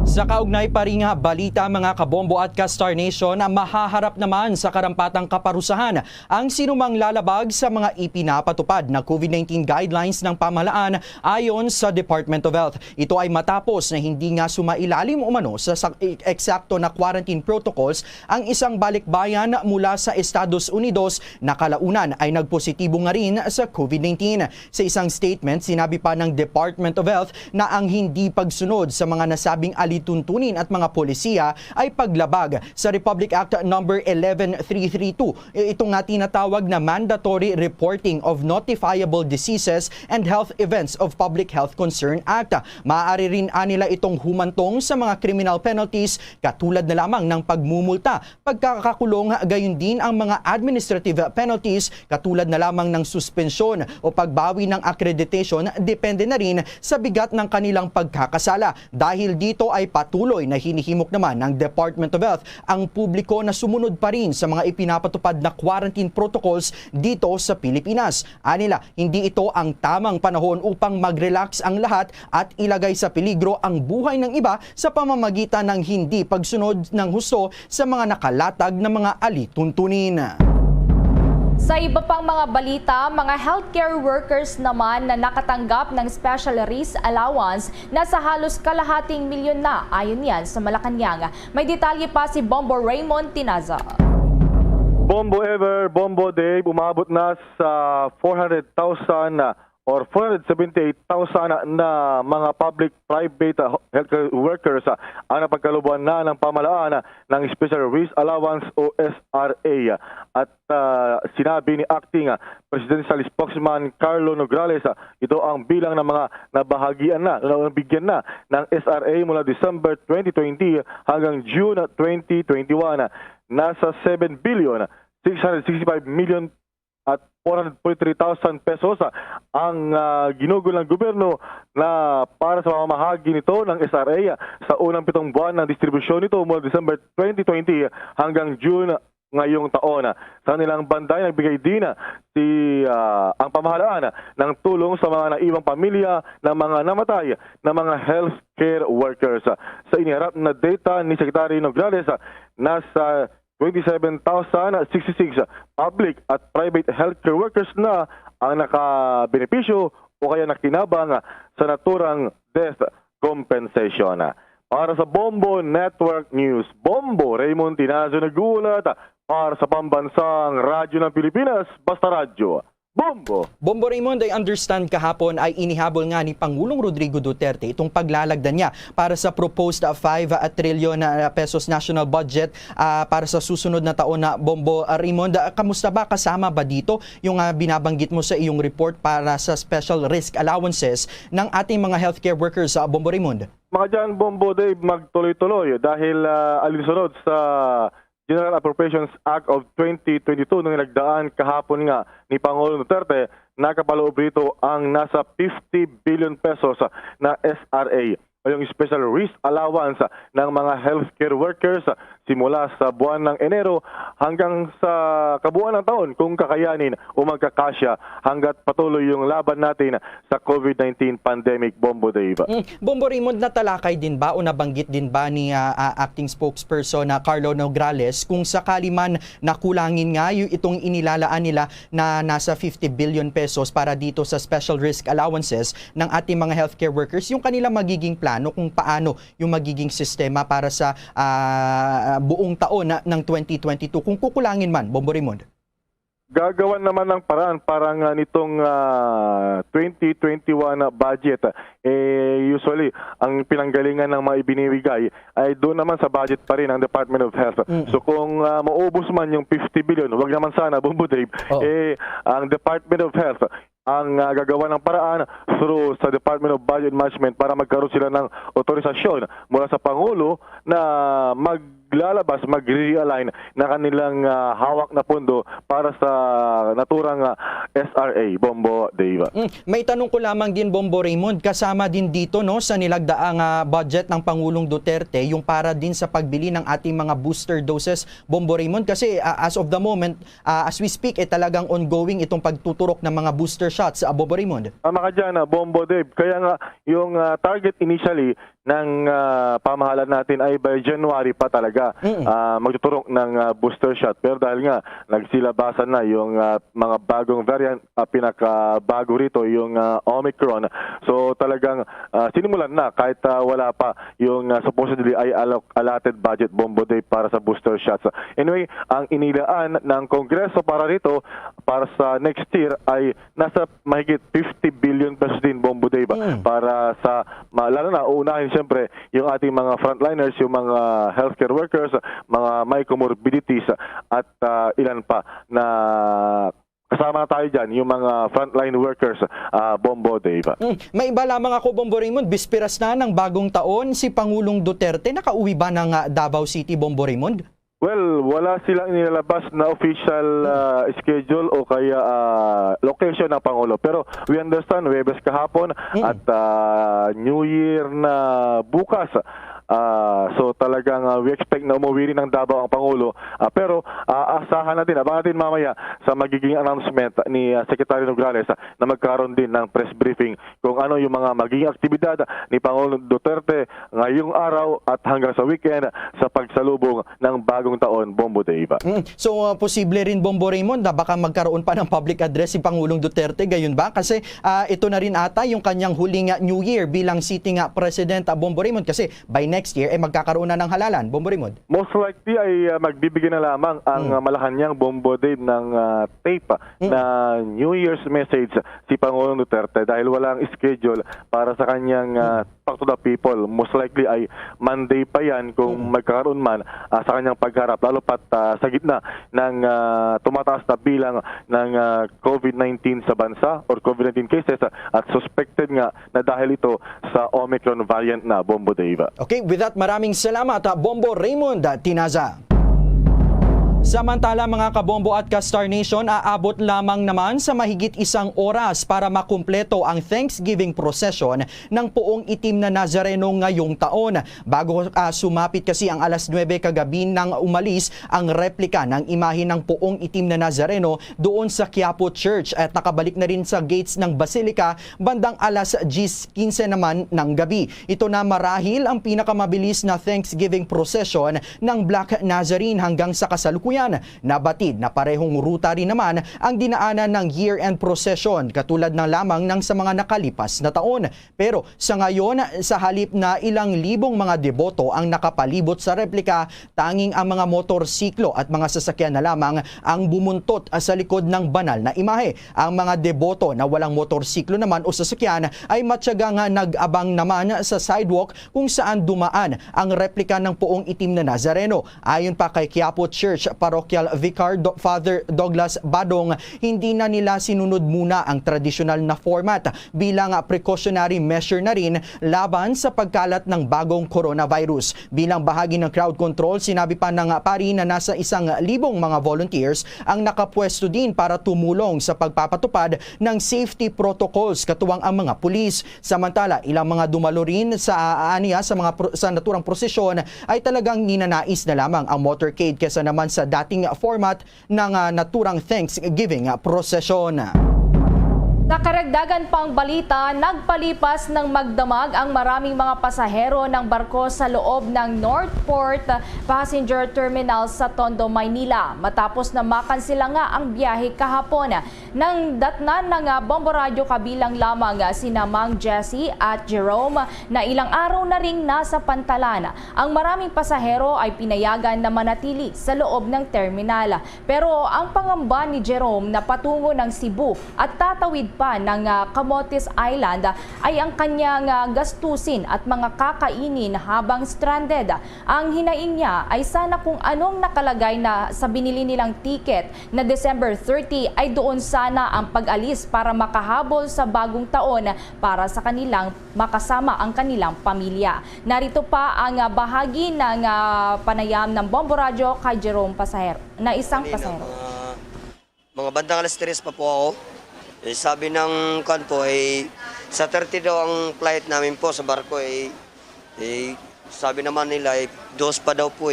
Speaker 17: Sa kaugnay pa rin nga balita mga kabombo at ka-Star Nation, mahaharap naman sa karampatang kaparusahan ang sinumang lalabag sa mga ipinapatupad na COVID-19 guidelines ng pamahalaan ayon sa Department of Health. Ito ay matapos na hindi nga sumailalim umano sa eksakto na quarantine protocols ang isang balikbayan mula sa Estados Unidos na kalaunan ay nagpositibo nga rin sa COVID-19. Sa isang statement, sinabi pa ng Department of Health na ang hindi pagsunod sa mga nasabing tuntunin at mga polisiya ay paglabag sa Republic Act No. 11332. Ito nga tinatawag na Mandatory Reporting of Notifiable Diseases and Health Events of Public Health Concern Act. Maaari rin nila itong humantong sa mga criminal penalties katulad na lamang ng pagmumulta, pagkakakulong, gayon din ang mga administrative penalties katulad na lamang ng suspensyon o pagbawi ng accreditation, depende na rin sa bigat ng kanilang pagkakasala. Dahil dito ay patuloy na hinihimok naman ng Department of Health ang publiko na sumunod pa rin sa mga ipinapatupad na quarantine protocols dito sa Pilipinas. Anila, hindi ito ang tamang panahon upang mag-relax ang lahat at ilagay sa peligro ang buhay ng iba sa pamamagitan ng hindi pagsunod ng husto sa mga nakalatag na mga alituntunin.
Speaker 18: Sa iba pang mga balita, mga healthcare workers naman na nakatanggap ng special risk allowance na sa halos kalahating milyon na ayon yan sa Malacanang. May detalye pa si Bombo Raymond Tinaza.
Speaker 19: Bombo Ever, Bombo Dave, umabot na sa 400,000 or 478,000 na mga public-private healthcare workers ang napagkalubuan na ng pamahalaan ng Special Risk Allowance o SRA. At sinabi ni Acting Presidential Spokesman Carlo Nograles, ito ang bilang ng mga nabahagian na, nabigyan na ng SRA mula December 2020 hanggang June 2021. Nasa 7 billion 665 million at 443,000 pesos ang ginugol ng gobyerno na para sa mamamahagi nito ng SRA sa unang 7 buwan ng distribusyon nito mula December 2020 hanggang June ngayong taon. Sa nilang banda ay nagbigay din ang pamahalaan ng tulong sa mga naiwang pamilya ng mga namatay na mga healthcare workers. Sa iniharap na data ni Secretary Nograles, nasa 27,066 public at private healthcare workers na ang nakabenepisyo o kaya nakinabang sa naturang death compensation. Para sa Bombo Network News, Bombo Raymond Tinazo nagulat para sa pambansang radyo ng Pilipinas, Basta Radyo. Bombo!
Speaker 17: Bombo Raymond, I understand kahapon ay inihabol nga ni Pangulong Rodrigo Duterte itong paglalagdan niya para sa proposed 5 trillion pesos national budget para sa susunod na taon na. Bombo Raymond, kamusta ba, kasama ba dito yung binabanggit mo sa iyong report para sa special risk allowances ng ating mga healthcare workers, Bombo Raymond?
Speaker 19: Mga dyan, Bombo Dave, magtuloy-tuloy dahil alinsunod sa General Appropriations Act of 2022 nung nagdaan kahapon nga ni Pangulong Duterte, nakapaloob rito ang nasa 50 billion pesos na SRA o yung Special Risk Allowance ng mga healthcare workers simula sa buwan ng Enero hanggang sa kabuuan ng taon kung kakayanin o magkakasya hanggat patuloy yung laban natin sa COVID-19 pandemic, Bombo Dave.
Speaker 17: Bombo Raymond, natalakay din ba o nabanggit din ba ni acting spokesperson na Carlo Nograles kung sakali man nakulangin nga itong inilalaan nila na nasa 50 billion pesos para dito sa special risk allowances ng ating mga healthcare workers, yung kanilang magiging plano kung paano yung magiging sistema para sa buong taon ng 2022 kung kukulangin man, Bombo Raymond?
Speaker 19: Gagawan naman ng paraan parang nitong 2021 budget. Usually, ang pinanggalingan ng mga ibinibigay ay doon naman sa budget pa rin ng Department of Health. So kung maubos man yung 50 billion, wag naman sana, Bombo Dave, ang Department of Health ang gagawa ng paraan through sa Department of Budget Management para magkaroon sila ng otorisasyon mula sa Pangulo na maglalabas, mag-realign na kanilang hawak na pondo para sa naturang SRA, Bombo Dave.
Speaker 17: May tanong ko lamang din, Bombo Raymond, kasama din dito no sa nilagdaang budget ng Pangulong Duterte yung para din sa pagbili ng ating mga booster doses, Bombo Raymond, kasi as of the moment, as we speak, talagang ongoing itong pagtuturok ng mga booster shots, Bombo Raymond.
Speaker 19: Tama ka dyan, Bombo Dave. Kaya nga, yung target initially ng pamahalaan natin ay by January pa talaga magtuturok ng booster shot. Pero dahil nga nagsilabasan na yung mga bagong variant, pinakabago rito yung Omicron. So talagang sinimulan na kahit wala pa yung supposedly ay allotted budget, Bombo Day, para sa booster shots. Anyway, ang inilaan ng Kongreso para rito para sa next year ay nasa mahigit 50 billion pesos din, Bombo Day, para sa lalo na uunahin siyempre yung ating mga frontliners, yung mga healthcare workers, mga may comorbidities at ilan pa na kasama na tayo dyan, yung mga frontline workers, Bombo Dave.
Speaker 17: May iba lamang ako, Bombo Raymond, bispiras na ng bagong taon, si Pangulong Duterte nakauwi ba ng Davao City, Bombo Raymond?
Speaker 19: Well, wala silang nilalabas na official schedule o kaya location ng Pangulo. Pero we understand, Webes kahapon at New Year na bukas. So talagang we expect na umuwi rin ng Davao ang Pangulo. Pero asahan natin, abangan natin mamaya sa magiging announcement ni Secretary Nograles na magkaroon din ng press briefing kung ano yung mga magiging aktibidad ni Pangulong Duterte ngayong araw at hanggang sa weekend sa pagsalubong ng bagong taon, Bombo Dave.
Speaker 17: So posible rin, Bombo Raymond, na baka magkaroon pa ng public address si Pangulong Duterte, gayon ba? Kasi ito na rin ata yung kanyang huling New Year bilang sitting President, Bombo Raymond, kasi by next year magkakaroon na ng halalan, Bombo Raymond.
Speaker 19: Most likely ay magbibigay na lamang ang Malacanang, Bombo Dave, ng tape na New Year's message si Pangulong Duterte dahil walang schedule para sa kanyang talk to the people. Most likely ay Monday pa yan kung magkakaroon man sa kanyang pagharap, lalo pat sa gitna ng tumataas na bilang ng COVID-19 sa bansa or COVID-19 cases at suspected nga na dahil ito sa Omicron variant na, Bombo Dave.
Speaker 17: Okay, with that, maraming salamat, Bombo Raymond Tinaza. Samantala, mga kabombo at ka-Star Nation, aabot lamang naman sa mahigit 1 oras para makumpleto ang Thanksgiving procession ng Poong Itim na Nazareno ngayong taon. Bago sumapit kasi ang alas 9 kagabi nang umalis ang replika ng imahe ng Poong Itim na Nazareno doon sa Quiapo Church at nakabalik na rin sa gates ng Basilica bandang alas 10:15 naman ng gabi. Ito na marahil ang pinakamabilis na Thanksgiving procession ng Black Nazarene hanggang sa kasalukuyan. Nabatid na parehong ruta rin naman ang dinaanan ng year-end procession katulad ng lamang ng sa mga nakalipas na taon. Pero sa ngayon, sa halip na ilang libong mga deboto ang nakapalibot sa replika, tanging ang mga motorsiklo at mga sasakyan na lamang ang bumuntot sa likod ng banal na imahe. Ang mga deboto na walang motorsiklo naman o sasakyan ay matyagang nag-abang naman sa sidewalk kung saan dumaan ang replika ng Poong Itim na Nazareno. Ayon pa kay Quiapo Church Parochial Vicar Father Douglas Badong, hindi na nila sinunod muna ang tradisyonal na format bilang precautionary measure na rin laban sa pagkalat ng bagong coronavirus. Bilang bahagi ng crowd control, sinabi pa ng pari na nasa 1,000 mga volunteers ang nakapwesto din para tumulong sa pagpapatupad ng safety protocols katuwang ang mga pulis. Samantala, ilang mga dumalo rin sa sa naturang prosesyon ay talagang ninanais na lamang ang motorcade kesa naman sa dating format ng naturang Thanksgiving procession.
Speaker 18: Sa karagdagan pang balita, nagpalipas ng magdamag ang maraming mga pasahero ng barko sa loob ng Northport Passenger Terminal sa Tondo, Maynila matapos na makansela nga ang biyahe kahapon. Nang datnan ng Bombo Radio kabilang lamang sina Mang Jessie at Jerome na ilang araw na ring nasa pantalan. Ang maraming pasahero ay pinayagan na manatili sa loob ng terminal. Pero ang pangamba ni Jerome na patungo ng Cebu at tatawid pa ng Camotes Island ay ang kanyang gastusin at mga kakainin habang stranded. Ang hinaing niya ay sana kung anong nakalagay na sa binili nilang ticket na December 30 ay doon sana ang pag-alis para makahabol sa bagong taon para sa kanilang makasama ang kanilang pamilya. Narito pa ang bahagi ng panayam ng Bombo Radio kay Jerome Pasahero na isang pasahero.
Speaker 20: Mga bandang alas 3 pa po ako. Sabi ng kanpo sa 30 daw ang flight namin po sa barko sabi naman nila 2 pa daw po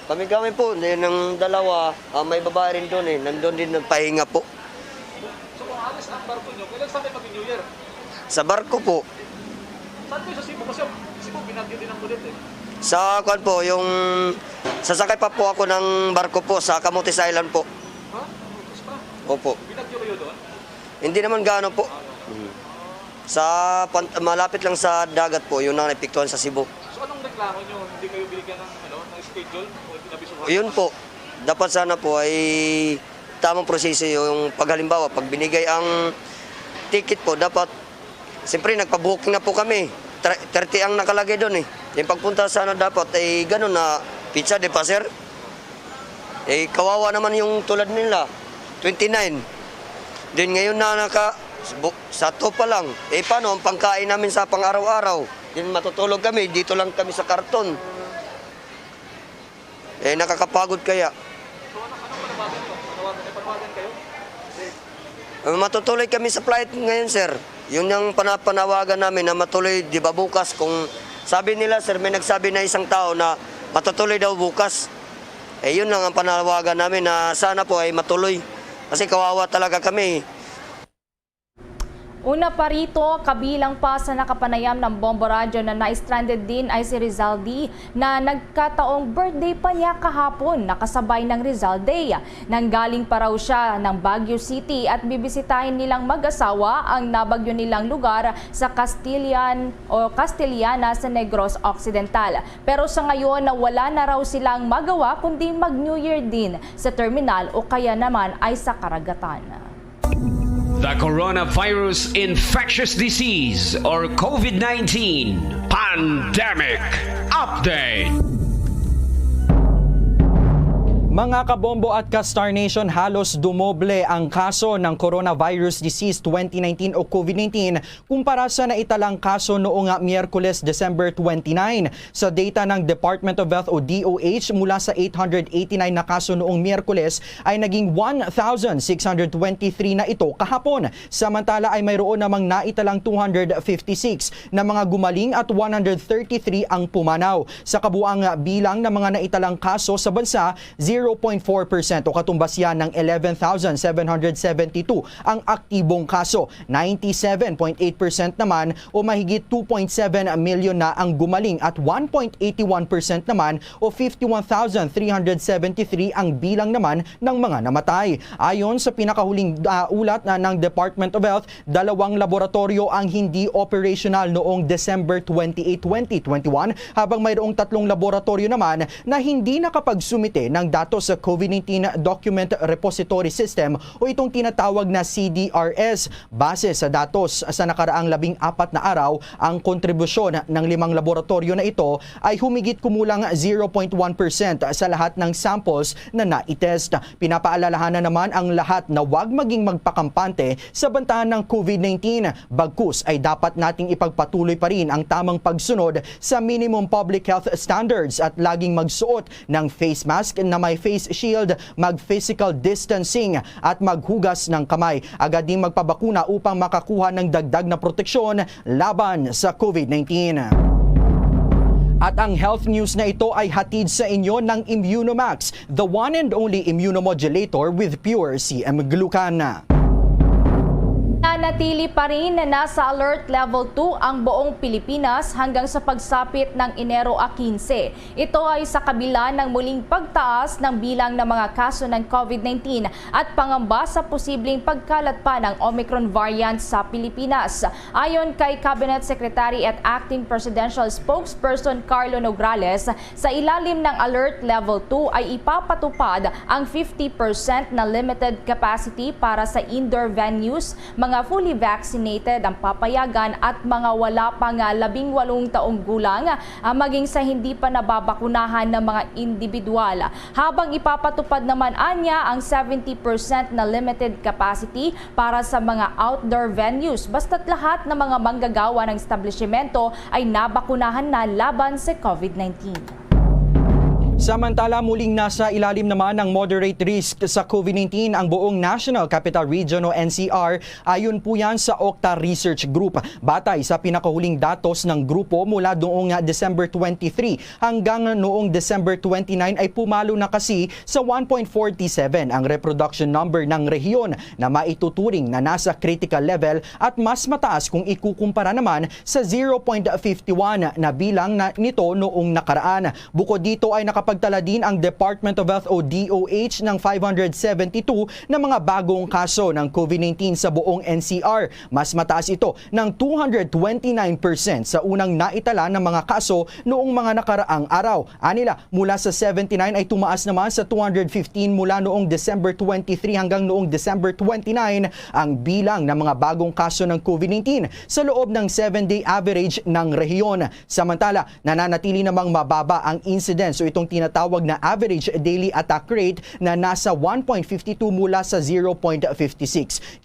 Speaker 20: Kami po, ng dalawa, may babae rin doon nandun din nagpahinga po.
Speaker 21: So kung alis ang barko nyo, kailan saan kayo mag-New Year?
Speaker 20: Sa barko po.
Speaker 21: Saan kayo sa Cebu? Kasi Cebu, binagyo din ang kulit
Speaker 20: Sa kanpo, yung sasakay pa po ako ng barko po sa Camotes Island po.
Speaker 21: Ha? Camotes pa?
Speaker 20: Opo.
Speaker 21: Binagyo kayo doon?
Speaker 20: Hindi naman gaano po. Sa malapit lang sa dagat po, yun ang napiktuhan sa Cebu.
Speaker 21: So anong reklamo nyo? Hindi kayo binigyan ng schedule? O pinabisuhan?
Speaker 20: Yun po. Dapat sana po ay tamang proseso yung paghalimbawa. Pag binigay ang ticket po, dapat, siyempre nagpa-booking na po kami. 30 ang nakalagay doon Yung pagpunta sana dapat ay gano'n na pizza de paser. Kawawa naman yung tulad nila. 29. Din ngayon na sa to pa lang. Paano ang pangkain namin sa pang-araw-araw? Din matutulog kami, dito lang kami sa karton. Nakakapagod kaya.
Speaker 21: So anong panawagan nyo? Panawagan kayo?
Speaker 20: Matutuloy kami sa flight ngayon, sir. Yun yung panawagan namin na matuloy, di ba bukas? Kung sabi nila, sir, may nagsabi na isang tao na matutuloy daw bukas. Yun lang ang panawagan namin na sana po ay matuloy. Kasi kawawa talaga kami.
Speaker 18: Una pa rito, kabilang pa sa nakapanayam ng Bombo Radio na na-stranded din ay si Rizal D na nagkataong birthday pa niya kahapon, nakasabay ng Rizal Day. Nanggaling pa raw siya ng Baguio City at bibisitahin nilang mag-asawa ang nabagyo nilang lugar sa Castillana sa Negros Occidental. Pero sa ngayon, wala na raw silang magawa kundi mag-New Year din sa terminal o kaya naman ay sa karagatan.
Speaker 6: The Coronavirus Infectious Disease or COVID-19 Pandemic Update.
Speaker 17: Mga kabombo at ka-Star Nation, halos dumoble ang kaso ng coronavirus disease 2019 o COVID-19 kumpara sa naitalang kaso noong Miyerkules, December 29. Sa data ng Department of Health o DOH, mula sa 889 na kaso noong Miyerkules ay naging 1,623 na ito kahapon. Samantala ay mayroon namang naitalang 256 na mga gumaling at 133 ang pumanaw. Sa kabuang bilang ng mga naitalang kaso sa bansa, 0.4% o katumbas yan ng 11,772 ang aktibong kaso. 97.8% naman o mahigit 2.7 million na ang gumaling at 1.81% naman o 51,373 ang bilang naman ng mga namatay. Ayon sa pinakahuling ulat ng Department of Health, 2 laboratorio ang hindi operational noong December 28, 2021 habang mayroong 3 laboratorio naman na hindi nakapagsumite ng datos datos sa COVID-19 Document Repository System o itong tinatawag na CDRS. Base sa datos sa nakaraang 14 na araw, ang kontribusyon ng 5 laboratorio na ito ay humigit kumulang 0.1% sa lahat ng samples na naitest. Pinapaalalahanan naman ang lahat na huwag maging magpakampante sa bantahan ng COVID-19. Bagkus ay dapat nating ipagpatuloy pa rin ang tamang pagsunod sa minimum public health standards at laging magsuot ng face mask na may face shield, mag-physical distancing at maghugas ng kamay. Agad din magpabakuna upang makakuha ng dagdag na proteksyon laban sa COVID-19. At ang health news na ito ay hatid sa inyo ng Immunomax, the one and only immunomodulator with pure CM glucan.
Speaker 18: Nanatili pa rin na nasa alert level 2 ang buong Pilipinas hanggang sa pagsapit ng Enero 15. Ito ay sa kabila ng muling pagtaas ng bilang ng mga kaso ng COVID-19 at pangamba sa posibleng pagkalat pa ng Omicron variant sa Pilipinas. Ayon kay Cabinet Secretary at Acting Presidential Spokesperson Carlo Nograles, sa ilalim ng alert level 2 ay ipapatupad ang 50% na limited capacity para sa indoor venues, mga fully vaccinated ang papayagan at mga wala pang 18 taong gulang maging sa hindi pa nababakunahan ng mga individual. Habang ipapatupad naman anya ang 70% na limited capacity para sa mga outdoor venues basta't lahat ng mga manggagawa ng establishmento ay nabakunahan na laban sa COVID-19.
Speaker 17: Samantala, muling nasa ilalim naman ng moderate risk sa COVID-19 ang buong National Capital Region o NCR ayon po yan sa Octa Research Group. Batay sa pinakahuling datos ng grupo mula noong December 23 hanggang noong December 29 ay pumalo na kasi sa 1.47 ang reproduction number ng rehiyon na maituturing na nasa critical level at mas mataas kung ikukumpara naman sa 0.51 na bilang nito noong nakaraan. Bukod dito ay nakapagtala din ang Department of Health o DOH ng 572 na mga bagong kaso ng COVID-19 sa buong NCR. Mas mataas ito ng 229% sa unang naitala ng mga kaso noong mga nakaraang araw. Anila, mula sa 79 ay tumaas naman sa 215 mula noong December 23 hanggang noong December 29 ang bilang ng mga bagong kaso ng COVID-19 sa loob ng 7-day average ng rehiyon. Samantala, nananatili namang mababa ang incidence o itong tinatawag na average daily attack rate na nasa 1.52 mula sa 0.56.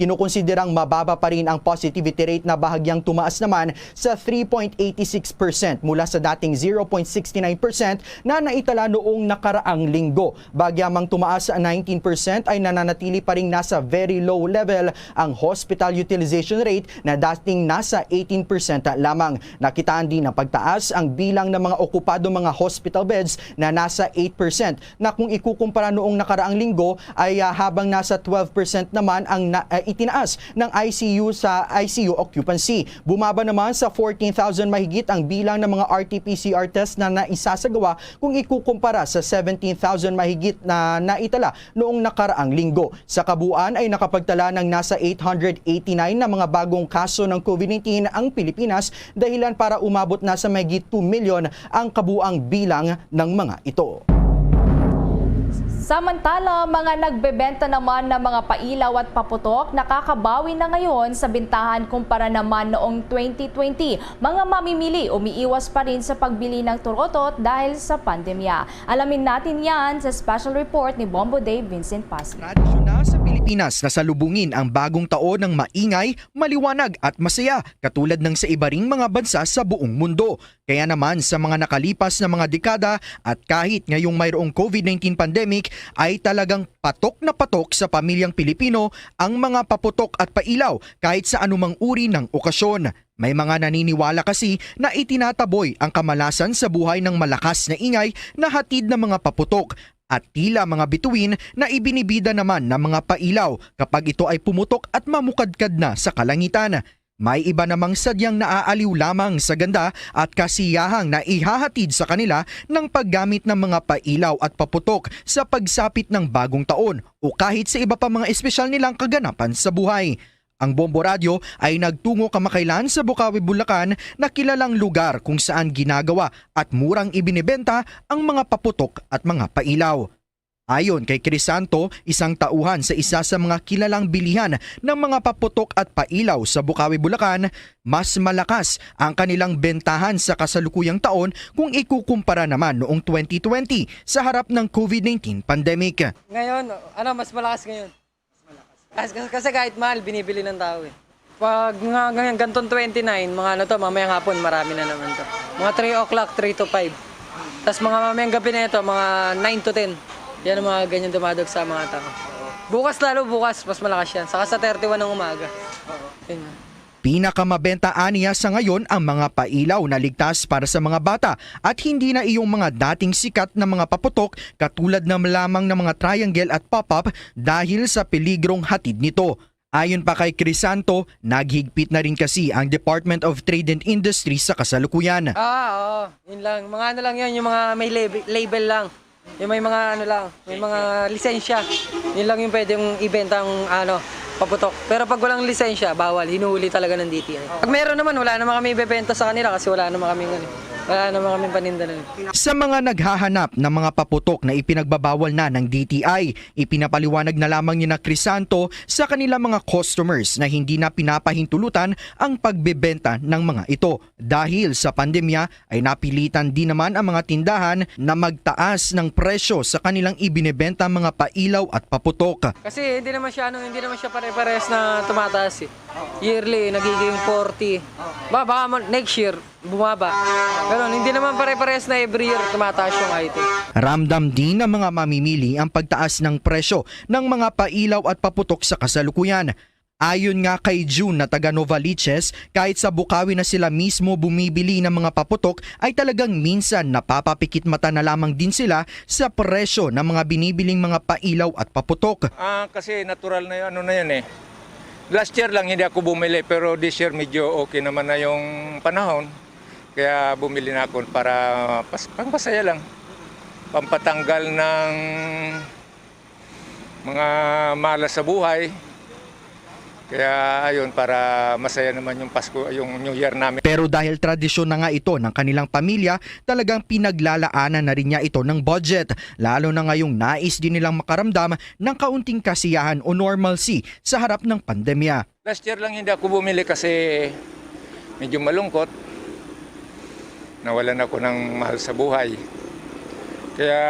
Speaker 17: Kinukonsiderang mababa pa rin ang positivity rate na bahagyang tumaas naman sa 3.86% mula sa dating 0.69% na naitala noong nakaraang linggo. Bagyamang tumaas sa 19% ay nananatili pa rin nasa very low level ang hospital utilization rate na dating nasa 18% lamang. Nakitaan din ng pagtaas ang bilang ng mga okupado mga hospital beds na nasa 8% na kung ikukumpara noong nakaraang linggo ay habang nasa 12% naman ang itinaas ng ICU sa ICU occupancy. Bumaba naman sa 14,000 mahigit ang bilang ng mga RT-PCR test na naisasagawa kung ikukumpara sa 17,000 mahigit na naitala noong nakaraang linggo. Sa kabuuan ay nakapagtala ng nasa 889 na mga bagong kaso ng COVID-19 ang Pilipinas dahilan para umabot na sa mahigit 2 milyon ang kabuuang bilang ng mga ito.
Speaker 18: Samantala, mga nagbebenta naman ng mga pailaw at paputok nakakabawi na ngayon sa bintahan kumpara naman noong 2020. Mga mamimili umiiwas pa rin sa pagbili ng turotot dahil sa pandemya. Alamin natin yan sa special report ni Bombo Dave Vincent Pasig.
Speaker 2: Tradisyonal sa Pilipinas na salubungin ang bagong taon ng maingay, maliwanag at masaya katulad ng sa iba ring mga bansa sa buong mundo. Kaya naman sa mga nakalipas na mga dekada at kahit ngayong mayroong COVID-19 pandemic ay talagang patok na patok sa pamilyang Pilipino ang mga paputok at pailaw kahit sa anumang uri ng okasyon. May mga naniniwala kasi na itinataboy ang kamalasan sa buhay ng malakas na ingay na hatid ng mga paputok at tila mga bituin na ibinibida naman ng mga pailaw kapag ito ay pumutok at mamukadkad na sa kalangitan. May iba namang sadyang naaaliw lamang sa ganda at kasiyahang na ihahatid sa kanila ng paggamit ng mga pailaw at paputok sa pagsapit ng bagong taon o kahit sa iba pa mga espesyal nilang kaganapan sa buhay. Ang Bombo Radio ay nagtungo kamakailan sa Bukawi, Bulacan na kilalang lugar kung saan ginagawa at murang ibinebenta ang mga paputok at mga pailaw. Ayon kay Crisanto, isang tauhan sa isa sa mga kilalang bilihan ng mga paputok at pailaw sa Bukawi, Bulacan, mas malakas ang kanilang bentahan sa kasalukuyang taon kung ikukumpara naman noong 2020 sa harap ng COVID-19 pandemic.
Speaker 5: Ngayon, mas malakas ngayon. Kasi kahit mahal, binibili ng tao eh. Pag mga gantong 29, mamayang hapon, marami na naman to. Mga 3 o'clock, 3 to 5. Tapos mga mamayang gabi na ito, mga 9 to 10. Yan ang mga ganyan dumadog sa mga tao. Bukas, mas malakas yan. Saka sa 31 ng umaga. Yun.
Speaker 2: Pinakamabenta aniya sa ngayon ang mga pailaw na ligtas para sa mga bata at hindi na iyong mga dating sikat na mga paputok katulad ng lamang ng mga triangle at pop-up dahil sa peligrong hatid nito. Ayon pa kay Crisanto, naghigpit na rin kasi ang Department of Trade and Industry sa kasalukuyan.
Speaker 5: Oo. Yun lang. Mga lang yun, yung mga may label lang. Yung may mga may mga lisensya. Yun lang yung pwedeng ibenta ang paputok. Pero pag walang lisensya, bawal. Hinuhuli talaga ng DTI. Pag meron naman, wala naman kami ibebenta sa kanila kasi wala naman kami paninda na.
Speaker 2: Sa mga naghahanap ng mga paputok na ipinagbabawal na ng DTI, ipinapaliwanag na lamang ni Crisanto sa kanilang mga customers na hindi na pinapahintulutan ang pagbebenta ng mga ito. Dahil sa pandemya ay napilitan din naman ang mga tindahan na magtaas ng presyo sa kanilang ibinebenta mga pailaw at paputok.
Speaker 5: Kasi hindi naman siya pare-pares na tumataas eh. Yearly, nagiging 40. Baka next year, bumaba. Pero hindi naman pare-pares na every year tumataas yung item.
Speaker 2: Ramdam din ng mga mamimili ang pagtaas ng presyo ng mga pailaw at paputok sa kasalukuyan. Ayon nga kay June na taga Novaliches, kahit sa Bukawi na sila mismo bumibili ng mga paputok ay talagang minsan napapapikit mata na lamang din sila sa presyo ng mga binibiling mga pailaw at paputok.
Speaker 22: Kasi natural na yun eh. Last year lang hindi ako bumili pero this year medyo okay naman na yung panahon. Kaya bumili na ako para pangpasaya lang. Pampatanggal ng mga malas sa buhay. Kaya ayun, para masaya naman yung Pasko, yung New Year namin.
Speaker 2: Pero dahil tradisyon na nga ito ng kanilang pamilya, talagang pinaglalaanan na rin niya ito ng budget. Lalo na ngayong nais din nilang makaramdam ng kaunting kasiyahan o normalcy sa harap ng pandemya.
Speaker 22: Last year lang hindi ako bumili kasi medyo malungkot. Nawalan ako ng mahal sa buhay. Kaya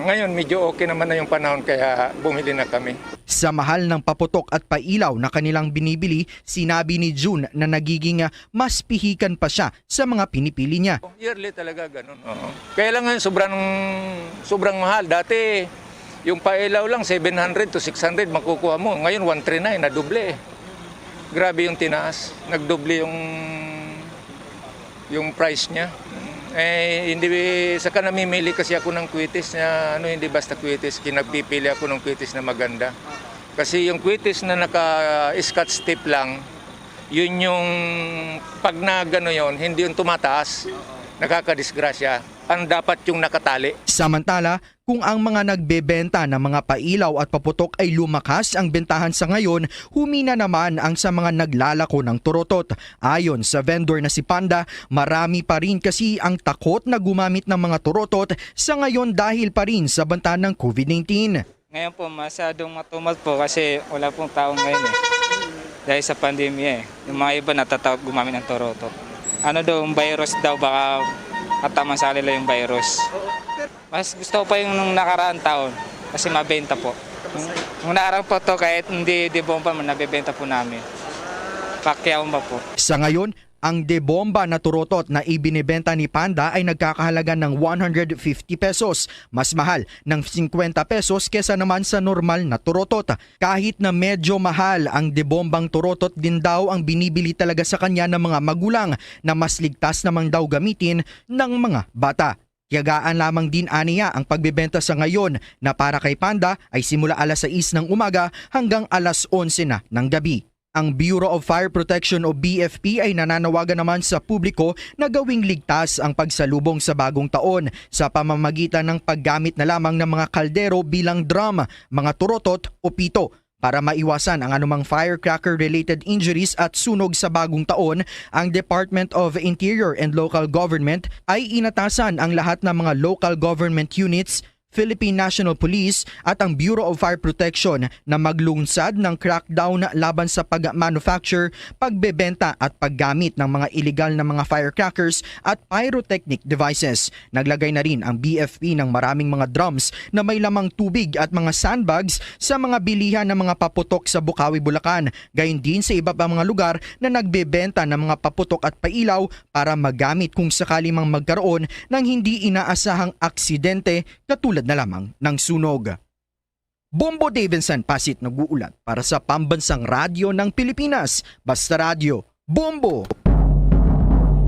Speaker 22: ngayon medyo okay naman na yung panahon kaya bumili na kami.
Speaker 2: Sa mahal ng paputok at pailaw na kanilang binibili, sinabi ni June na nagiging mas pihikan pa siya sa mga pinipili niya.
Speaker 22: Yearly talaga ganun. Kaya lang ngayon sobrang mahal. Dati yung pailaw lang 700 to 600 makukuha mo. Ngayon 139 na doble. Grabe yung tinaas. Nagdoble yung price niya. Hindi saka namimili kasi ako ng kwitis na hindi basta kwitis, kinagpipili ako ng kwitis na maganda. Kasi yung kwitis na naka-scotch tape lang, yun yung pag na gano yun, hindi yung tumataas, nakakadisgrasya. Ang dapat yung nakatali.
Speaker 2: Samantala, kung ang mga nagbebenta ng mga pailaw at paputok ay lumakas ang bentahan sa ngayon, humina naman ang sa mga naglalako ng turotot. Ayon sa vendor na si Panda, marami pa rin kasi ang takot na gumamit ng mga turotot sa ngayon dahil pa rin sa banta ng COVID-19.
Speaker 23: Ngayon po, masyadong matumal po kasi wala pong taong ngayon eh. Dahil sa pandemya eh. Yung mga iba natatakot gumamit ng turotot. Yung virus daw baka katama sa kanila yung virus. Mas gusto ko pa yung nung nakaraang taon kasi mabenta po. Nung nakaraan po to kahit hindi bomba mo, nabebenta po namin. Pakyaw ba po.
Speaker 2: Sa ngayon, ang debomba na turotot na ibinibenta ni Panda ay nagkakahalaga ng 150 pesos. Mas mahal ng 50 pesos kesa naman sa normal na turotot. Kahit na medyo mahal, ang debombang turotot din daw ang binibili talaga sa kanya ng mga magulang na mas ligtas namang daw gamitin ng mga bata. Tiyagaan lamang din aniya ang pagbebenta sa ngayon na para kay Panda ay simula alas 6 ng umaga hanggang alas 11 na ng gabi. Ang Bureau of Fire Protection o BFP ay nananawagan naman sa publiko na gawing ligtas ang pagsalubong sa bagong taon sa pamamagitan ng paggamit na lamang ng mga kaldero bilang drum, mga turotot o pito. Para maiwasan ang anumang firecracker-related injuries at sunog sa bagong taon, ang Department of Interior and Local Government ay inatasan ang lahat ng mga local government units, Philippine National Police at ang Bureau of Fire Protection na maglungsad ng crackdown laban sa pag-manufacture, pagbebenta at paggamit ng mga illegal na mga firecrackers at pyrotechnic devices. Naglagay na rin ang BFP ng maraming mga drums na may lamang tubig at mga sandbags sa mga bilihan ng mga paputok sa Bukawi, Bulacan. Gayon din sa iba pa mga lugar na nagbebenta ng mga paputok at pailaw para magamit kung sakali mang magkaroon ng hindi inaasahang aksidente katulad na lamang ng sunog. Bombo Davidson Pasit nag-uulat para sa Pambansang Radyo ng Pilipinas. Basta Radio, Bombo!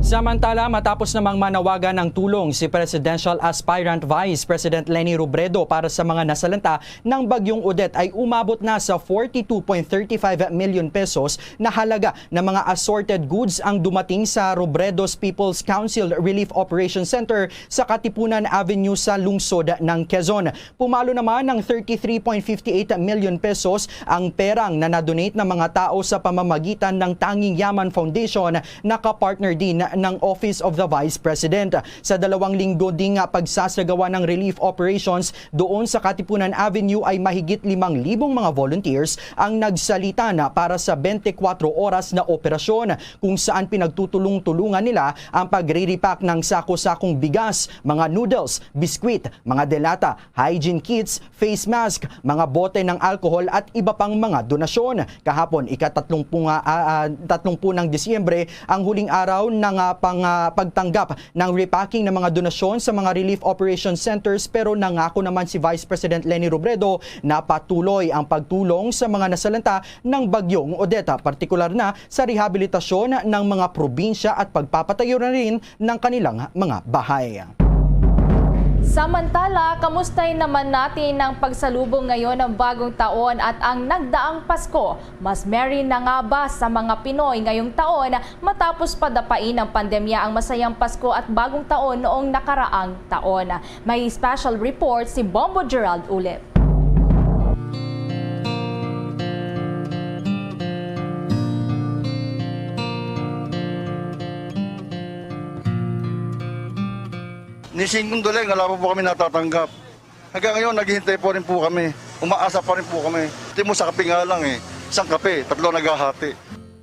Speaker 17: Samantala, matapos namang manawagan ng tulong si Presidential Aspirant Vice President Leni Robredo para sa mga nasalanta ng Bagyong Odette ay umabot na sa 42.35 million pesos na halaga ng mga assorted goods ang dumating sa Robredo's People's Council Relief Operations Center sa Katipunan Avenue sa lungsod ng Quezon. Pumalo naman ng 33.58 million pesos ang perang na nadonate ng mga tao sa pamamagitan ng Tanging Yaman Foundation na kapartner din ng Office of the Vice President. Sa 2 linggo ding pagsasagawa ng relief operations doon sa Katipunan Avenue ay mahigit 5,000 mga volunteers ang nagsalita na para sa 24 oras na operasyon kung saan pinagtutulong-tulungan nila ang pagre-repack ng sako-sakong bigas, mga noodles, biskwit, mga delata, hygiene kits, face mask, mga bote ng alcohol at iba pang mga donasyon. Kahapon, ika-30 ng Disyembre, ang huling araw ng pagtanggap ng repacking ng mga donasyon sa mga relief operation centers, pero nangako naman si Vice President Leni Robredo na patuloy ang pagtulong sa mga nasalanta ng Bagyong Odette, partikular na sa rehabilitasyon ng mga probinsya at pagpapatayo na rin ng kanilang mga bahay.
Speaker 18: Samantala, kamustay naman natin ang pagsalubong ngayon ng bagong taon at ang nagdaang Pasko. Mas merry na nga ba sa mga Pinoy ngayong taon matapos padapain ng pandemya ang masayang Pasko at bagong taon noong nakaraang taon? May special report si Bombo Gerald ulit.
Speaker 1: Nising Kunduleng, wala pa po kami natatanggap. Hanggang ngayon, naghihintay po rin po kami. Umaasa pa rin po kami. Hindi mo sa kape nga lang eh. Isang kape, 3 naghahati.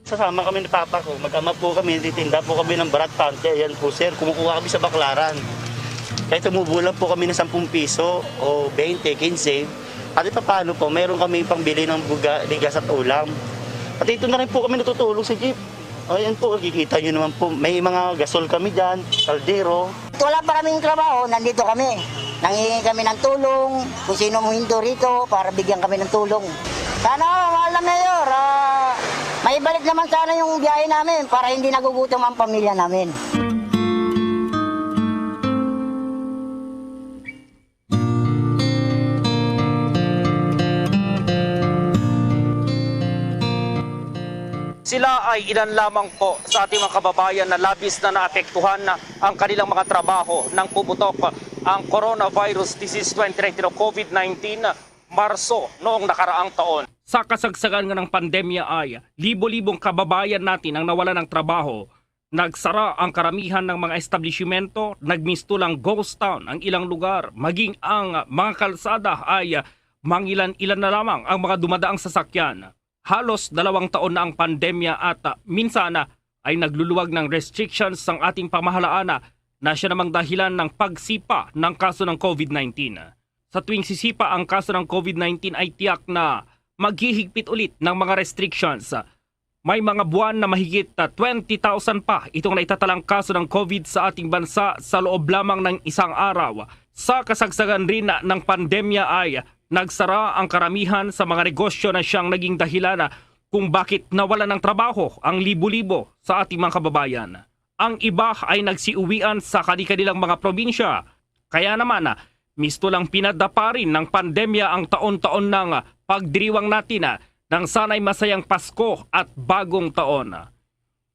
Speaker 8: Sasama kami ni Papa ko. Mag-ama po kami, titinda po kami ng Barat Pante. Yan po sir, kumukuha kami sa Baklaran. Kahit tumubulan po kami ng 10 piso o 20, 15. At paano po, mayroon kami pangbili ng bigas at ulam. At ito na rin po kami natutulong sa jeep. Ayan po, kikita nyo naman po, may mga gasol kami dyan, kaldero.
Speaker 9: Wala pa kaming trabaho, nandito kami. Nangihingi kami ng tulong, kung sino mo hindo rito para bigyan kami ng tulong. Sana, mahal na Mayor, maibalik naman sana yung biyahe namin para hindi nagugutom ang pamilya namin.
Speaker 24: Sila ay ilan lamang po sa ating mga kababayan na labis na naapektuhan na ang kanilang mga trabaho nang pumutok ang coronavirus disease 2019 o COVID-19 Marso noong nakaraang taon. Sa kasagsagan nga ng pandemya ay libo-libong kababayan natin ang nawala ng trabaho. Nagsara ang karamihan ng mga establishmento, nagmistulang ghost town ang ilang lugar, maging ang mga kalsada ay mangilan-ilan na lamang ang mga dumadaang sasakyan. Halos 2 taon na ang pandemya at minsan ay nagluluwag ng restrictions ang ating pamahalaan na siya namang dahilan ng pagsipa ng kaso ng COVID-19. Sa tuwing sisipa ang kaso ng COVID-19 ay tiyak na maghihigpit ulit ng mga restrictions. May mga buwan na mahigit 20,000 pa itong naitatalang kaso ng COVID sa ating bansa sa loob lamang ng isang araw. Sa kasagsagan rin ng pandemya ay nagsara ang karamihan sa mga negosyo na siyang naging dahilan kung bakit nawala ng trabaho ang libo-libo sa ating mga kababayan. Ang iba ay nagsiuwian sa kanilang mga probinsya. Kaya naman, misto lang pinadapa rin ng pandemya ang taon-taon ng pagdiriwang natin ng sana'y masayang Pasko at bagong taon.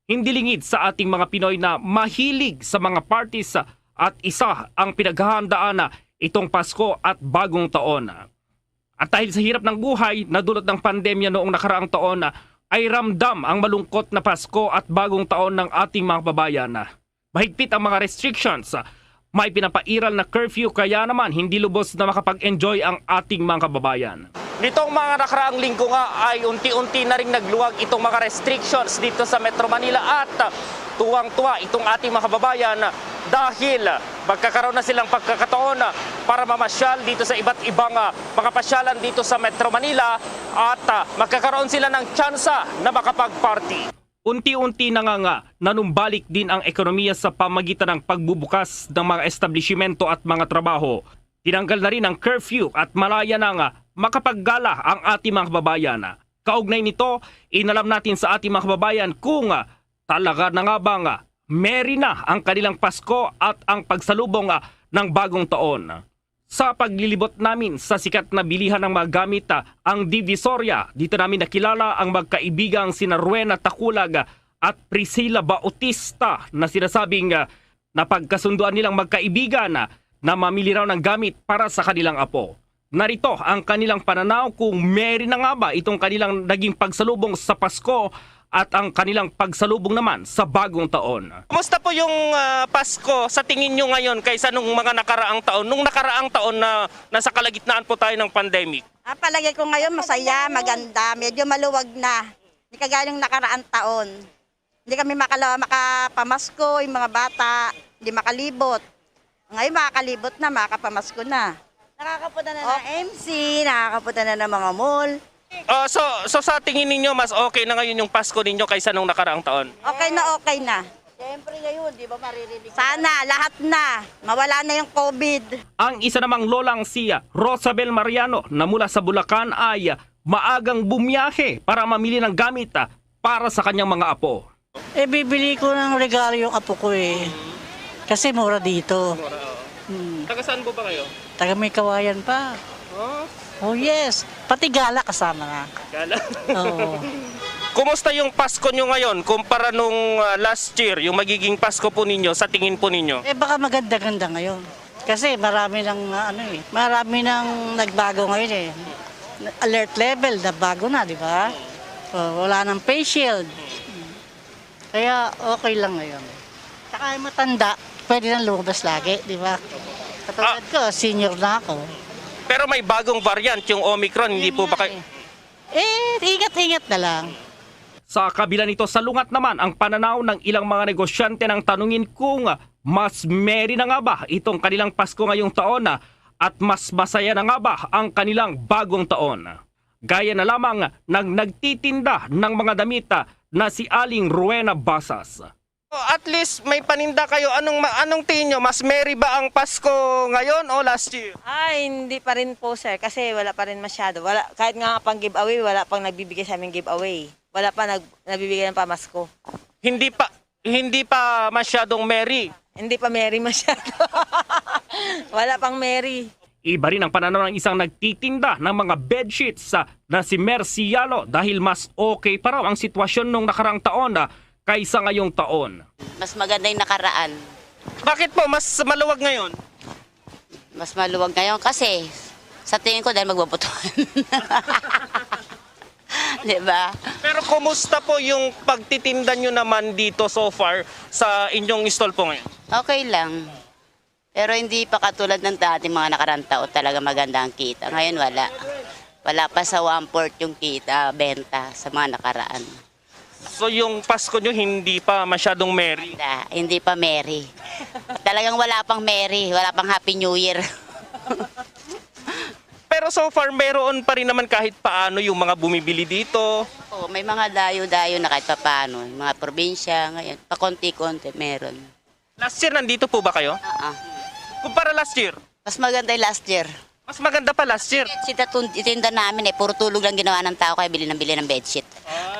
Speaker 24: Hindi lingid sa ating mga Pinoy na mahilig sa mga parties at isa ang pinaghahandaan itong Pasko at bagong taon. At dahil sa hirap ng buhay na dulot ng pandemya noong nakaraang taon ay ramdam ang malungkot na Pasko at bagong taon ng ating mga babayan. Mahigpit ang mga restrictions
Speaker 6: May pinapairal na curfew kaya naman hindi lubos na makapag-enjoy ang ating mga kababayan.
Speaker 24: Nitong mga nakaraang linggo nga ay unti-unti na rin nagluwag itong mga restrictions dito sa Metro Manila at tuwang-tuwa itong ating mga kababayan dahil magkakaroon na silang pagkakataon para mamasyal dito sa iba't ibang mga pasyalan dito sa Metro Manila at magkakaroon sila ng tsansa na makapag-party.
Speaker 6: Unti-unti na nga nanumbalik din ang ekonomiya sa pamagitan ng pagbubukas ng mga establishmento at mga trabaho. Tinanggal na rin ang curfew at malaya na nga makapaggala ang ating mga kababayan. Kaugnay nito, inalam natin sa ating mga kababayan kung talaga na nga bang merry na ang kanilang Pasko at ang pagsalubong ng bagong taon. Sa paglilibot namin sa sikat na bilihan ng mga gamit, ang Divisoria, dito namin nakilala ang magkaibigang sina Rowena Takulag at Priscilla Bautista na sinasabing napagkasunduan nilang magkaibigan na mamili raw ng gamit para sa kanilang apo. Narito ang kanilang pananaw kung merry na nga ba itong kanilang naging pagsalubong sa Pasko at ang kanilang pagsalubong naman sa bagong taon.
Speaker 24: Kumusta po yung Pasko sa tingin nyo ngayon kaysa nung mga nakaraang taon? Nung nakaraang taon na nasa kalagitnaan po tayo ng pandemic.
Speaker 4: Palagay ko ngayon masaya, maganda, medyo maluwag na. Hindi kagaya ng nakaraang taon. Hindi kami makapamasko, yung mga bata, hindi makalibot. Ngayon makakalibot na, makapamasko na. Nakakapunta na ng MC, nakakapunta na ng mga mall.
Speaker 24: So sa tingin ninyo, mas okay na ngayon yung Pasko ninyo kaysa nung nakaraang taon?
Speaker 4: Okay na, okay na. Siyempre ngayon, di ba maririnig? Sana, lahat na. Mawala na yung COVID.
Speaker 6: Ang isa namang lolang si Rosabel Mariano na mula sa Bulacan ay maagang bumiyahe para mamili ng gamit para sa kanyang mga apo.
Speaker 10: Bibili ko ng regalo yung apo ko Kasi mura dito.
Speaker 24: Taga saan po ba kayo?
Speaker 10: Taga may kawayan pa. Oh yes, pati gala kasama na.
Speaker 24: Gala?
Speaker 10: Oo.
Speaker 24: Kumusta yung Pasko nyo ngayon kumpara nung last year, yung magiging Pasko po ninyo, sa tingin po ninyo?
Speaker 10: Baka maganda-ganda ngayon. Kasi marami ng marami nang nagbago ngayon Alert level na bago na, di ba? Wala nang face shield. Kaya okay lang ngayon. Saka yung matanda, pwede nang lumabas lagi, di ba? Katulad ko, senior na ako.
Speaker 24: Pero may bagong variant, yung Omicron, hindi po ba kayo?
Speaker 10: Ingat-ingat na lang.
Speaker 6: Sa kabila nito, salungat naman ang pananaw ng ilang mga negosyante ng tanungin kung mas merry na nga ba itong kanilang Pasko ngayong taon at mas masaya na nga ba ang kanilang bagong taon. Gaya na lamang ng nagtitinda ng mga damit na si Aling Rowena Basas.
Speaker 24: At least may paninda kayo. Anong tingin nyo? Mas merry ba ang Pasko ngayon o last year?
Speaker 4: Ay, hindi pa rin po sir, kasi wala pa rin masyado. Kahit nga pang giveaway, wala pang nagbibigay sa aming giveaway. Wala pa nagbibigay ng pamasko.
Speaker 24: Hindi pa masyadong merry.
Speaker 4: Hindi pa merry masyado. Wala pang merry.
Speaker 6: Iba rin ang pananaw ng isang nagtitinda ng mga bedsheets na si Mercy Yalo dahil mas okay pa raw ang sitwasyon nung nakarang taon kaysa ngayong taon.
Speaker 12: Mas maganda yung nakaraan.
Speaker 24: Bakit po mas maluwag ngayon?
Speaker 12: Mas maluwag ngayon kasi sa tingin ko dahil magbabutuhan. Diba?
Speaker 24: Pero kumusta po yung pagtitinda nyo naman dito so far sa inyong stall po ngayon?
Speaker 12: Okay lang. Pero hindi pa katulad ng dati mga nakarang taon talaga maganda ang kita. Ngayon wala. Wala pa sa 1/4 yung kita, benta sa mga nakaraan.
Speaker 24: So yung Pasko nyo hindi pa masyadong merry?
Speaker 12: Hindi pa merry. Talagang wala pang merry, wala pang Happy New Year.
Speaker 24: Pero so far meron pa rin naman kahit paano yung mga bumibili dito.
Speaker 12: Oo, may mga dayo-dayo na kahit paano. Mga probinsya ngayon, pakonti-konti meron.
Speaker 24: Last year nandito po ba kayo? Kumpara last year?
Speaker 12: Mas maganda yung last year.
Speaker 24: Mas maganda pa last year?
Speaker 12: Itinda namin puro tulog lang ginawa ng tao kaya bili ng bedsheet.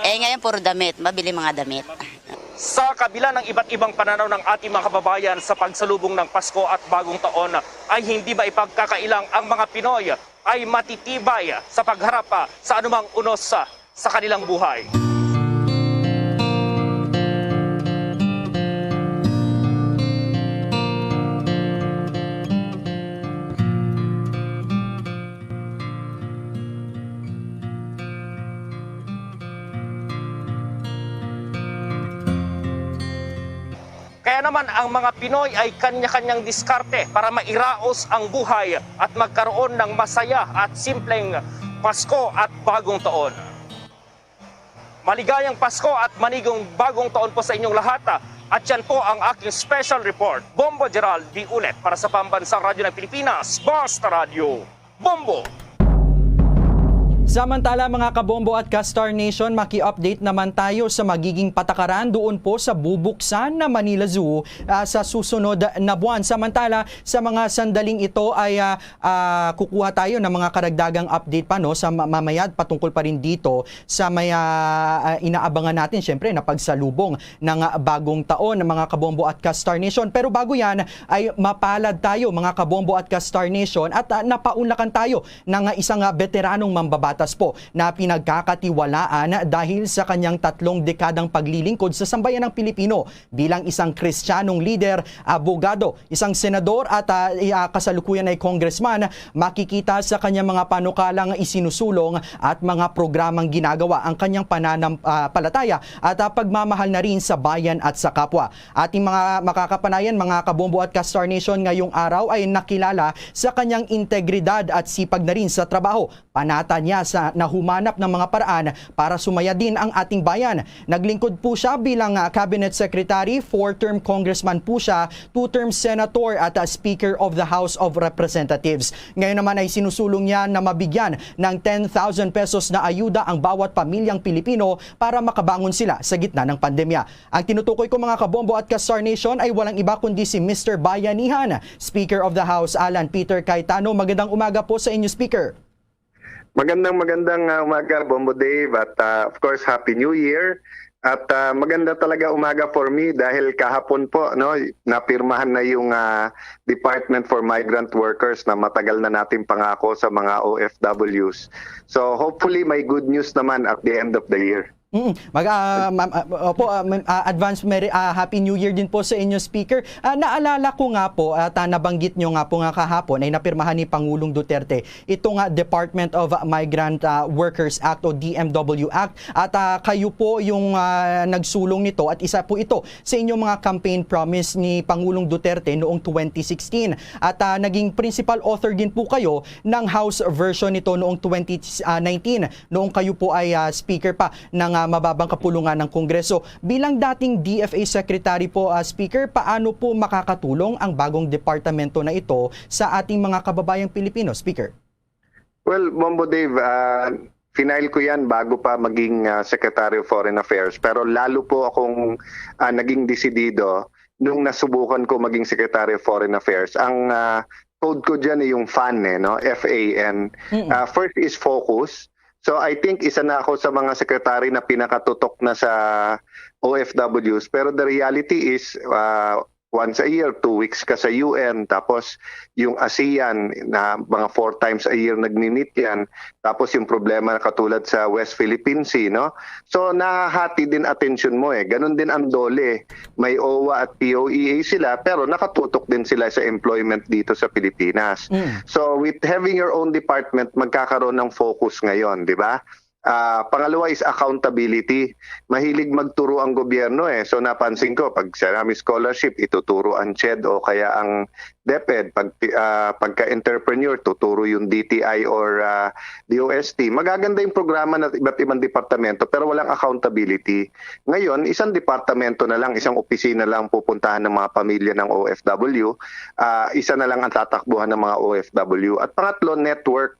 Speaker 12: Ngayon puro damit, mabili mga damit.
Speaker 24: Sa kabila ng iba't ibang pananaw ng ating mga kababayan sa pagsalubong ng Pasko at Bagong Taon, ay hindi ba ipagkakailang ang mga Pinoy ay matitibay sa pagharap sa anumang unos sa kanilang buhay. Kaya naman ang mga Pinoy ay kanya-kanyang diskarte para mairaos ang buhay at magkaroon ng masaya at simpleng Pasko at Bagong Taon. Maligayang Pasko at manigong Bagong Taon po sa inyong lahat. At yan po ang aking special report. Bombo Gerald D. Ulet para sa Pambansang Radyo ng Pilipinas, Basta Radio. Bombo!
Speaker 17: Samantala mga kabombo at ka-Star Nation, maki-update naman tayo sa magiging patakaran doon po sa bubuksan na Manila Zoo sa susunod na buwan. Samantala sa mga sandaling ito ay kukuha tayo ng mga karagdagang update pa sa mamaya patungkol pa rin dito sa may inaabangan natin syempre na pagsalubong ng bagong taon ng mga kabombo at ka-Star Nation. Pero bago yan ay mapalad tayo mga kabombo at ka-Star Nation at napaunlakan tayo ng isang veteranong mambabatas po na pinagkakatiwalaan dahil sa kanyang 3 dekadang paglilingkod sa sambayan ng Pilipino bilang isang Kristiyanong leader, abogado, isang senador at kasalukuyan ay congressman. Makikita sa kanyang mga panukalang isinusulong at mga programang ginagawa ang kanyang pananampalataya at pagmamahal na rin sa bayan at sa kapwa. Ating mga makakapanayan mga kabombo at ka-Star Nation ngayong araw ay nakilala sa kanyang integridad at sipag na rin sa trabaho. Panata niya na humanap ng mga paraan para sumaya din ang ating bayan. Naglingkod po siya bilang cabinet secretary, 4-term congressman po siya, 2-term senator at speaker of the House of Representatives. Ngayon naman ay sinusulong niya na mabigyan ng 10,000 pesos na ayuda ang bawat pamilyang Pilipino para makabangon sila sa gitna ng pandemya. Ang tinutukoy ko mga kabombo at ka-Star Nation ay walang iba kundi si Mr. Bayanihan, Speaker of the House Alan Peter Cayetano. Magandang umaga po sa inyo, Speaker.
Speaker 3: Magandang umaga, Bombo Dave, at of course, Happy New Year. At maganda talaga umaga for me dahil kahapon po napirmahan na yung Department for Migrant Workers na matagal na natin pangako sa mga OFWs. So hopefully may good news naman at the end of the year.
Speaker 17: Advance Happy New Year din po sa inyo, Speaker. Naalala ko nga po at nabanggit nyo nga po nga kahapon ay napirmahan ni Pangulong Duterte itong Department of Migrant Workers Act o DMW Act at kayo po yung nagsulong nito at isa po ito sa inyong mga campaign promise ni Pangulong Duterte noong 2016 at naging principal author din po kayo ng House version nito noong 2019 noong kayo po ay Speaker pa ng mababang kapulungan ng Kongreso. Bilang dating DFA Secretary po, Speaker, paano po makakatulong ang bagong departamento na ito sa ating mga kababayang Pilipino, Speaker?
Speaker 3: Well, Bombo Dave, final ko yan bago pa maging Secretary of Foreign Affairs. Pero lalo po akong naging desidido nung nasubukan ko maging Secretary of Foreign Affairs. Ang code ko dyan ay yung FAN, F-A-N. First is focus. So I think isa na ako sa mga sekretary na pinakatutok na sa OFWs. Pero the reality is once a year, 2 weeks ka sa UN. Tapos yung ASEAN na mga 4 times a year nagmi-meet yan. Tapos yung problema na katulad sa West Philippine Sea. So nahahati din attention mo Ganon din ang DOLE. May OWA at POEA sila pero nakatutok din sila sa employment dito sa Pilipinas. So with having your own department, magkakaroon ng focus ngayon, di ba? Pangalawa is accountability. Mahilig magturo ang gobyerno So napansin ko, pag Ceramic Scholarship, ituturo ang CHED o kaya ang DepEd. Pagka-entrepreneur, tuturo yung DTI or DOST. Magaganda yung programa ng iba't ibang departamento pero walang accountability. Ngayon, isang departamento na lang, isang opisina lang pupuntahan ng mga pamilya ng OFW. Isa na lang ang tatakbuhan ng mga OFW. At pangatlo, network.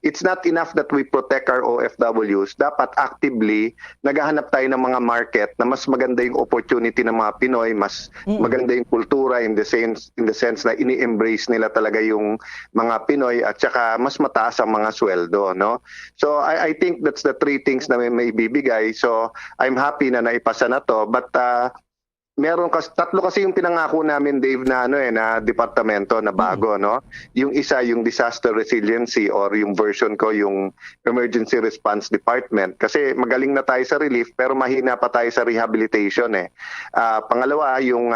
Speaker 3: It's not enough that we protect our OFWs. Dapat actively naghahanap tayo ng mga market na mas maganda yung opportunity ng mga Pinoy, mas maganda yung kultura in the sense na ini-embrace nila talaga yung mga Pinoy at saka mas mataas ang mga sweldo. So I think that's the 3 things na may bibigay. So I'm happy na naipasa na to. But tatlo kasi yung pinangako namin, Dave, na na departamento na bago, Yung isa, yung disaster resiliency or yung version ko, yung emergency response department. Kasi magaling na tayo sa relief pero mahina pa tayo sa rehabilitation Pangalawa, yung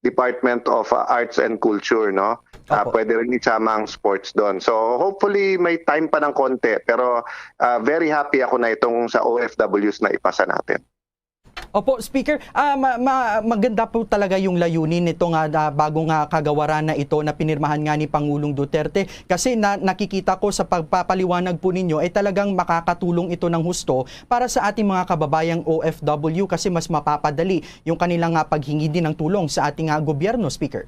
Speaker 3: Department of Arts and Culture, pwede rin isama ang sports doon. So hopefully may time pa ng konti pero very happy ako na itong sa OFWs na ipasa natin.
Speaker 17: Opo, Speaker, maganda po talaga yung layunin nitong bagong kagawaran na ito na pinirmahan nga ni Pangulong Duterte kasi nakikita ko sa pagpapaliwanag po ninyo ay talagang makakatulong ito ng husto para sa ating mga kababayang OFW kasi mas mapapadali yung kanilang paghingi din ng tulong sa ating gobyerno, Speaker.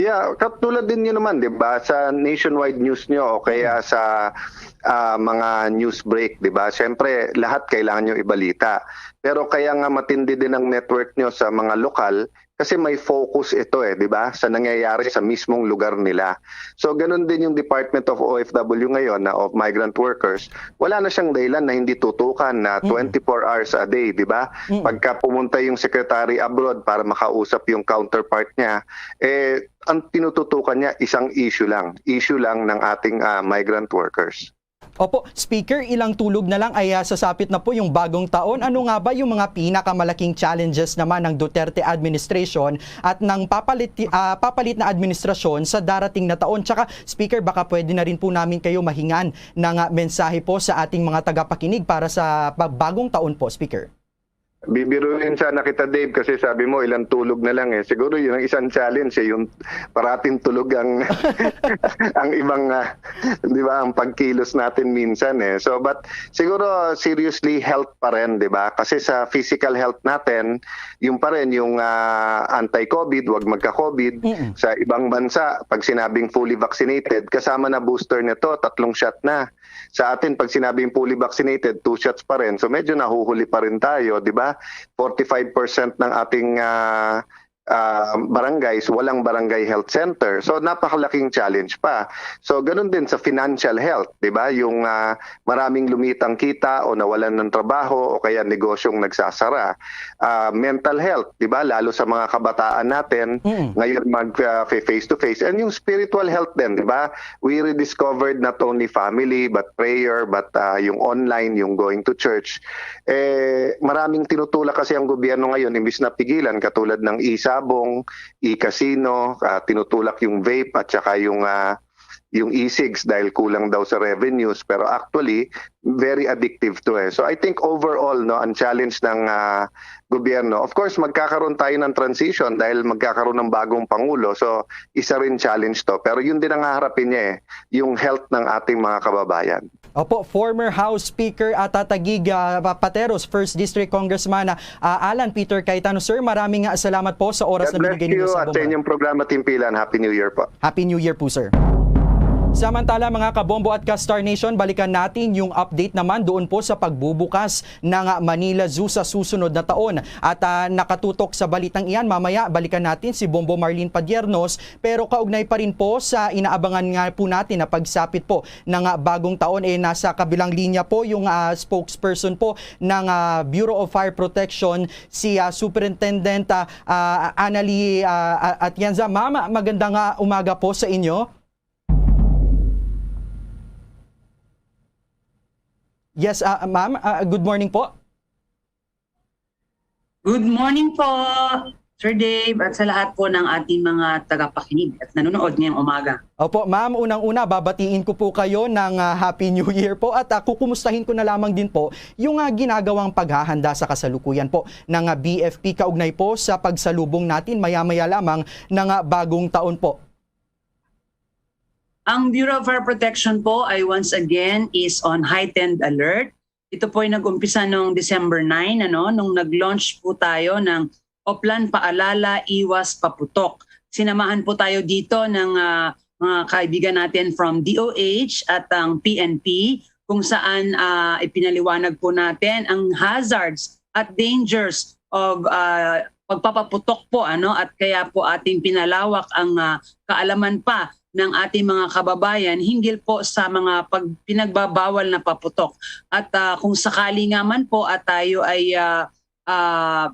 Speaker 3: Yeah, katulad din yun naman, di ba? Sa nationwide news nyo o kaya sa mga news break, di ba? Siyempre, lahat kailangan nyo ibalita. Pero kaya nga matindi din ang network nyo sa mga lokal kasi may focus ito di ba? Sa nangyayari sa mismong lugar nila. So, ganun din yung Department of OFW ngayon na of Migrant Workers. Wala na siyang dahilan na hindi tutukan na 24 hours a day, di ba? Pagka pumunta yung secretary abroad para makausap yung counterpart niya, ang tinututukan niya isang issue lang ng ating migrant workers.
Speaker 17: Opo, Speaker, ilang tulog na lang ay sasapit na po yung bagong taon. Ano nga ba yung mga pinakamalaking challenges naman ng Duterte administration at ng papalit na administrasyon sa darating na taon? Tsaka, Speaker, baka pwede na rin po namin kayo mahingan ng mensahe po sa ating mga tagapakinig para sa bagong taon po, Speaker.
Speaker 3: Bibiruin sana kita, Dave, kasi sabi mo ilang tulog na lang Siguro yun ang isang challenge yung parating tulog ang ang ibang di ba, ang pagkilos natin minsan So but siguro seriously health pa rin, di ba? Kasi sa physical health natin, yung pa rin yung anti-COVID, wag magka-COVID. Sa ibang bansa, pag sinabing fully vaccinated, kasama na booster nito, 3 shot na. Sa atin, pag sinabing fully vaccinated, 2 shots pa rin. So medyo nahuhuli pa rin tayo, di ba? 45% ng ating barangays, walang barangay health center. So napakalaking challenge pa. So ganun din sa financial health, 'di ba? Yung maraming lumitang kita o nawalan ng trabaho o kaya negosyong nagsasara. Mental health, 'di ba? Lalo sa mga kabataan natin, ngayon mag face to face, and yung spiritual health din, 'di ba? We rediscovered not only family but prayer, but yung online, yung going to church. Maraming tinutulak kasi ang gobyerno ngayon imbis na pigilan katulad ng sabong, e-casino, tinutulak yung vape at saka yung e-cigs dahil kulang daw sa revenues, pero actually very addictive to So I think overall ang challenge ng gobyerno, of course magkakaroon tayo ng transition dahil magkakaroon ng bagong pangulo, so isa rin challenge to, pero yun din ang haharapin niya yung health ng ating mga kababayan.
Speaker 17: Opo, former House Speaker at Taguig Pateros, 1st District Congressman Alan Peter Cayetano. Sir, maraming salamat po sa oras na binigay niyo sa
Speaker 3: at sa inyong programa Timpilan. Happy New Year po.
Speaker 17: Happy New Year po, sir. Samantala mga kabombo at ka-Star Nation, balikan natin yung update naman doon po sa pagbubukas ng Manila Zoo sa susunod na taon. At nakatutok sa balitang iyan, mamaya balikan natin si Bombo Marlene Padiernos, pero kaugnay pa rin po sa inaabangan nga po natin na pagsapit po ng bagong taon. Nasa kabilang linya po yung spokesperson po ng Bureau of Fire Protection, si Superintendent Annalie Atienza. Ma'am, magandang umaga po sa inyo. Yes, ma'am. Good morning po.
Speaker 11: Good morning po, Sir Dave, at sa lahat po ng ating mga tagapakinig at nanonood ngayong umaga.
Speaker 17: Opo, ma'am, unang-una, babatiin ko po kayo ng Happy New Year po at kukumustahin ko na lamang din po yung ginagawang paghahanda sa kasalukuyan po ng BFP kaugnay po sa pagsalubong natin maya-maya lamang ng bagong taon po.
Speaker 11: Ang Bureau of Fire Protection po ay once again is on heightened alert. Ito po ay nag-umpisa noong December 9, nung nag-launch po tayo ng Oplan Paalala Iwas Paputok. Sinamahan po tayo dito ng mga kaibigan natin from DOH at ang PNP kung saan ipinaliwanag po natin ang hazards at dangers of pagpapaputok po at kaya po ating pinalawak ang kaalaman pa ng ating mga kababayan hinggil po sa mga pinagbabawal na paputok. At kung sakali nga man po at tayo ay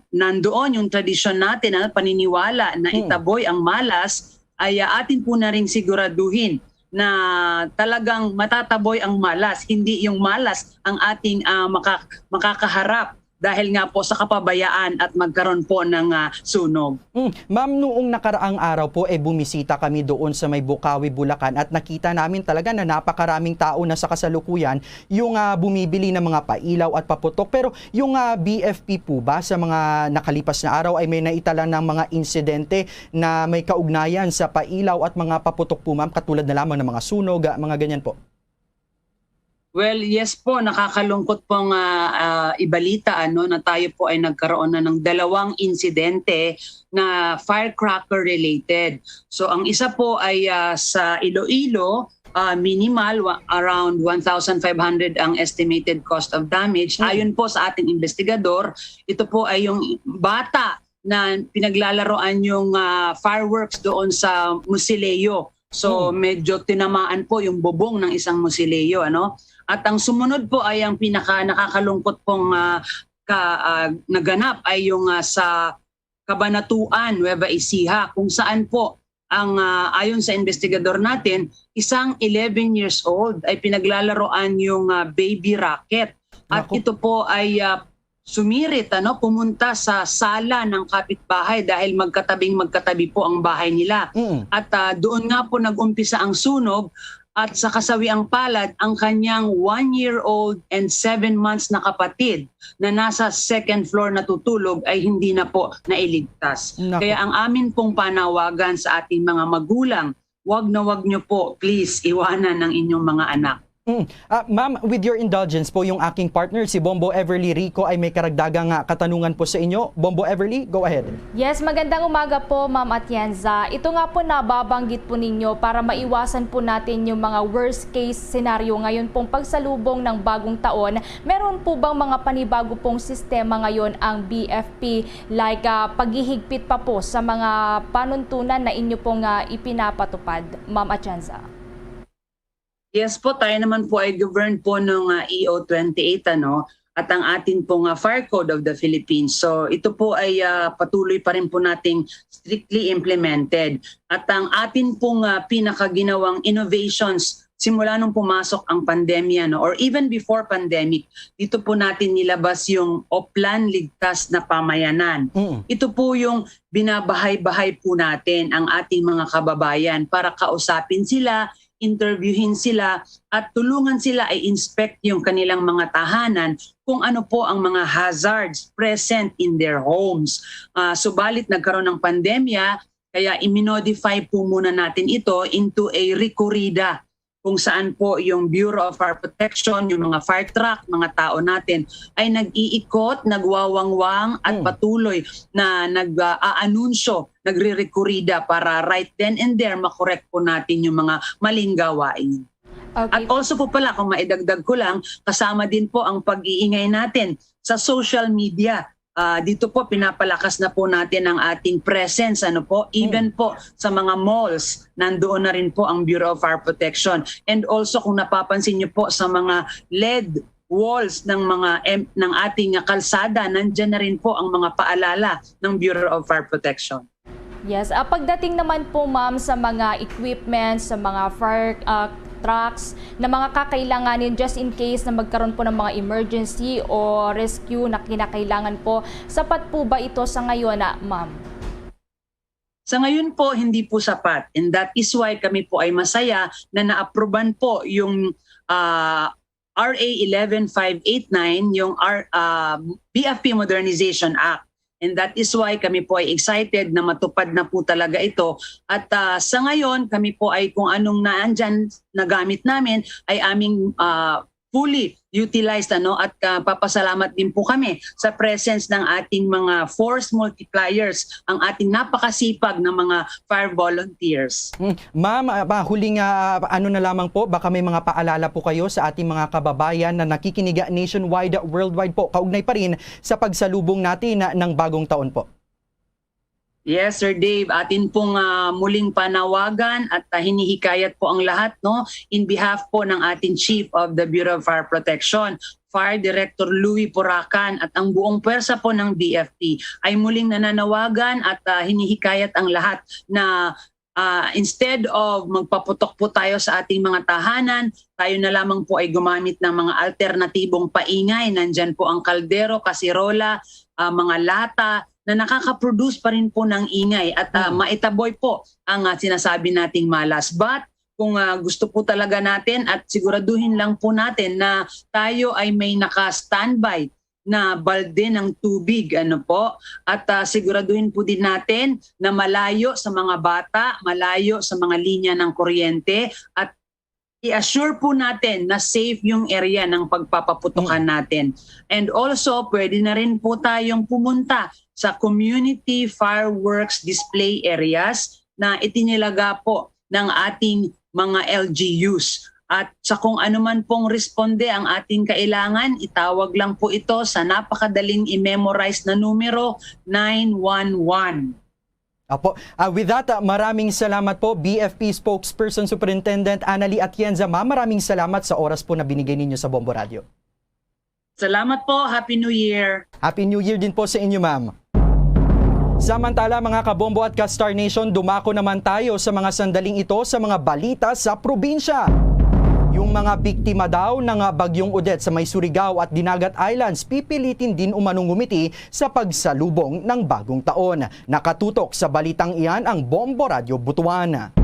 Speaker 11: nandoon yung tradisyon natin, paniniwala na itaboy ang malas, ay atin po na rin siguraduhin na talagang matataboy ang malas, hindi yung malas ang ating makakaharap dahil nga po sa kapabayaan at magkaroon po ng sunog.
Speaker 17: Ma'am, noong nakaraang araw po bumisita kami doon sa may Bukawi, Bulacan at nakita namin talaga na napakaraming tao na sa kasalukuyan yung bumibili ng mga pailaw at paputok. Pero yung BFP po ba sa mga nakalipas na araw ay may naitala ng mga insidente na may kaugnayan sa pailaw at mga paputok po, ma'am, katulad na lamang ng mga sunog, mga ganyan po?
Speaker 11: Well, yes po, nakakalungkot pong ibalita na tayo po ay nagkaroon na ng 2 insidente na firecracker related. So ang isa po ay sa Iloilo, minimal, around 1,500 ang estimated cost of damage. Ayon po sa ating investigador, ito po ay yung bata na pinaglalaroan yung fireworks doon sa Musileo. So medyo tinamaan po yung bubong ng isang Musileo, At ang sumunod po ay ang pinaka nakakalungkot pong naganap ay yung sa Cabanatuan, Nueva Ecija, kung saan po ang ayon sa investigador natin, isang 11 years old ay pinaglalaroan yung baby rocket. At ito po ay sumirit, pumunta sa sala ng kapitbahay dahil magkatabi po ang bahay nila. At doon nga po nag-umpisa ang sunog. At sa kasawiang palad, ang kanyang 1-year-old and 7 months na kapatid na nasa 2nd floor natutulog ay hindi na po nailigtas. Kaya ang amin pong panawagan sa ating mga magulang, wag nyo po please iwanan ng inyong mga anak.
Speaker 17: Ma'am, with your indulgence po, yung aking partner, si Bombo Everly Rico, ay may karagdagang katanungan po sa inyo. Bombo Everly, go ahead.
Speaker 18: Yes, magandang umaga po, Ma'am Atienza. Ito nga po nababanggit po ninyo para maiwasan po natin yung mga worst case scenario ngayon pong pagsalubong ng bagong taon. Meron po bang mga panibago pong sistema ngayon ang BFP, like paghihigpit pa po sa mga panuntunan na inyo pong ipinapatupad, Ma'am Atienza?
Speaker 11: Yes po, tayo naman po ay governed po ng EO 28 at ang atin pong Fire Code of the Philippines. So ito po ay patuloy pa rin po nating strictly implemented. At ang atin pong pinakaginawang innovations simula nung pumasok ang pandemya or even before pandemic, dito po natin nilabas yung Oplan Ligtas na Pamayanan. Ito po yung binabahay-bahay po natin ang ating mga kababayan para kausapin sila, interviewin sila at tulungan sila ay inspect yung kanilang mga tahanan kung ano po ang mga hazards present in their homes. Subalit nagkaroon ng pandemya, kaya iminodify po muna natin ito into a recorrida kung saan po yung Bureau of Fire Protection, yung mga fire truck, mga tao natin ay nag-iikot, nagwawangwang at patuloy na nag-aanunsyo, nagre-recorrida para right then and there makorek po natin yung mga maling gawain. Okay. At also po pala, kung maidagdag ko lang, kasama din po ang pag-iingay natin sa social media. Dito po pinapalakas na po natin ang ating presence, even po sa mga malls, nandoon na rin po ang Bureau of Fire Protection. And also kung napapansin niyo po sa mga LED walls ng ating kalsada, nandiyan na rin po ang mga paalala ng Bureau of Fire Protection.
Speaker 18: Yes, pagdating naman po, ma'am, sa mga equipment, sa mga fire trucks na mga kakailanganin just in case na magkaroon po ng mga emergency o rescue na kinakailangan po, sapat po ba ito sa ngayon, ma'am?
Speaker 11: Sa ngayon po, hindi po sapat. And that is why kami po ay masaya na na-approban po yung RA 11589, yung BFP Modernization Act. And that is why kami po ay excited na matupad na po talaga ito. At sa ngayon, kami po ay kung anong naandyan na gamit namin ay aming fully utilized at papasalamat din po kami sa presence ng ating mga force multipliers, ang ating napakasipag na mga fire volunteers.
Speaker 17: Ma'am, huling na lamang po, baka may mga paalala po kayo sa ating mga kababayan na nakikiniga nationwide, worldwide po, kaugnay pa rin sa pagsalubong natin ng bagong taon po.
Speaker 11: Yes, Sir Dave. Atin pong muling panawagan at hinihikayat po ang lahat in behalf po ng ating Chief of the Bureau of Fire Protection, Fire Director Louie Puracan at ang buong pwersa po ng BFP ay muling nananawagan at hinihikayat ang lahat na instead of magpaputok po tayo sa ating mga tahanan, tayo na lamang po ay gumamit ng mga alternatibong paingay. Nandyan po ang kaldero, kasirola, mga lata na nakaka-produce pa rin po ng ingay at maitaboy po ang sinasabi nating malas. But kung gusto po talaga natin at siguraduhin lang po natin na tayo ay may naka-standby na balde ng tubig, at siguraduhin po din natin na malayo sa mga bata, malayo sa mga linya ng kuryente, at i-assure po natin na safe yung area ng pagpapaputukan natin. And also, pwede na rin po tayong pumunta sa community fireworks display areas na itinilaga po ng ating mga LGUs. At sa kung ano man pong responde ang ating kailangan, itawag lang po ito sa napakadaling i-memorize na numero 911.
Speaker 17: Apo. With that, maraming salamat po BFP Spokesperson Superintendent Annalie Atienza. Ma'am, maraming salamat sa oras po na binigay ninyo sa Bombo Radio.
Speaker 11: Salamat po. Happy New Year.
Speaker 17: Happy New Year din po sa inyo, ma'am. Samantala mga kabombo at ka-Star Nation, dumako naman tayo sa mga sandaling ito sa mga balita sa probinsya. Yung mga biktima daw ng bagyong Odette sa may Surigao at Dinagat Islands pipilitin din umanong ngumiti sa pagsalubong ng bagong taon. Nakatutok sa balitang iyan ang Bombo Radio Butuan.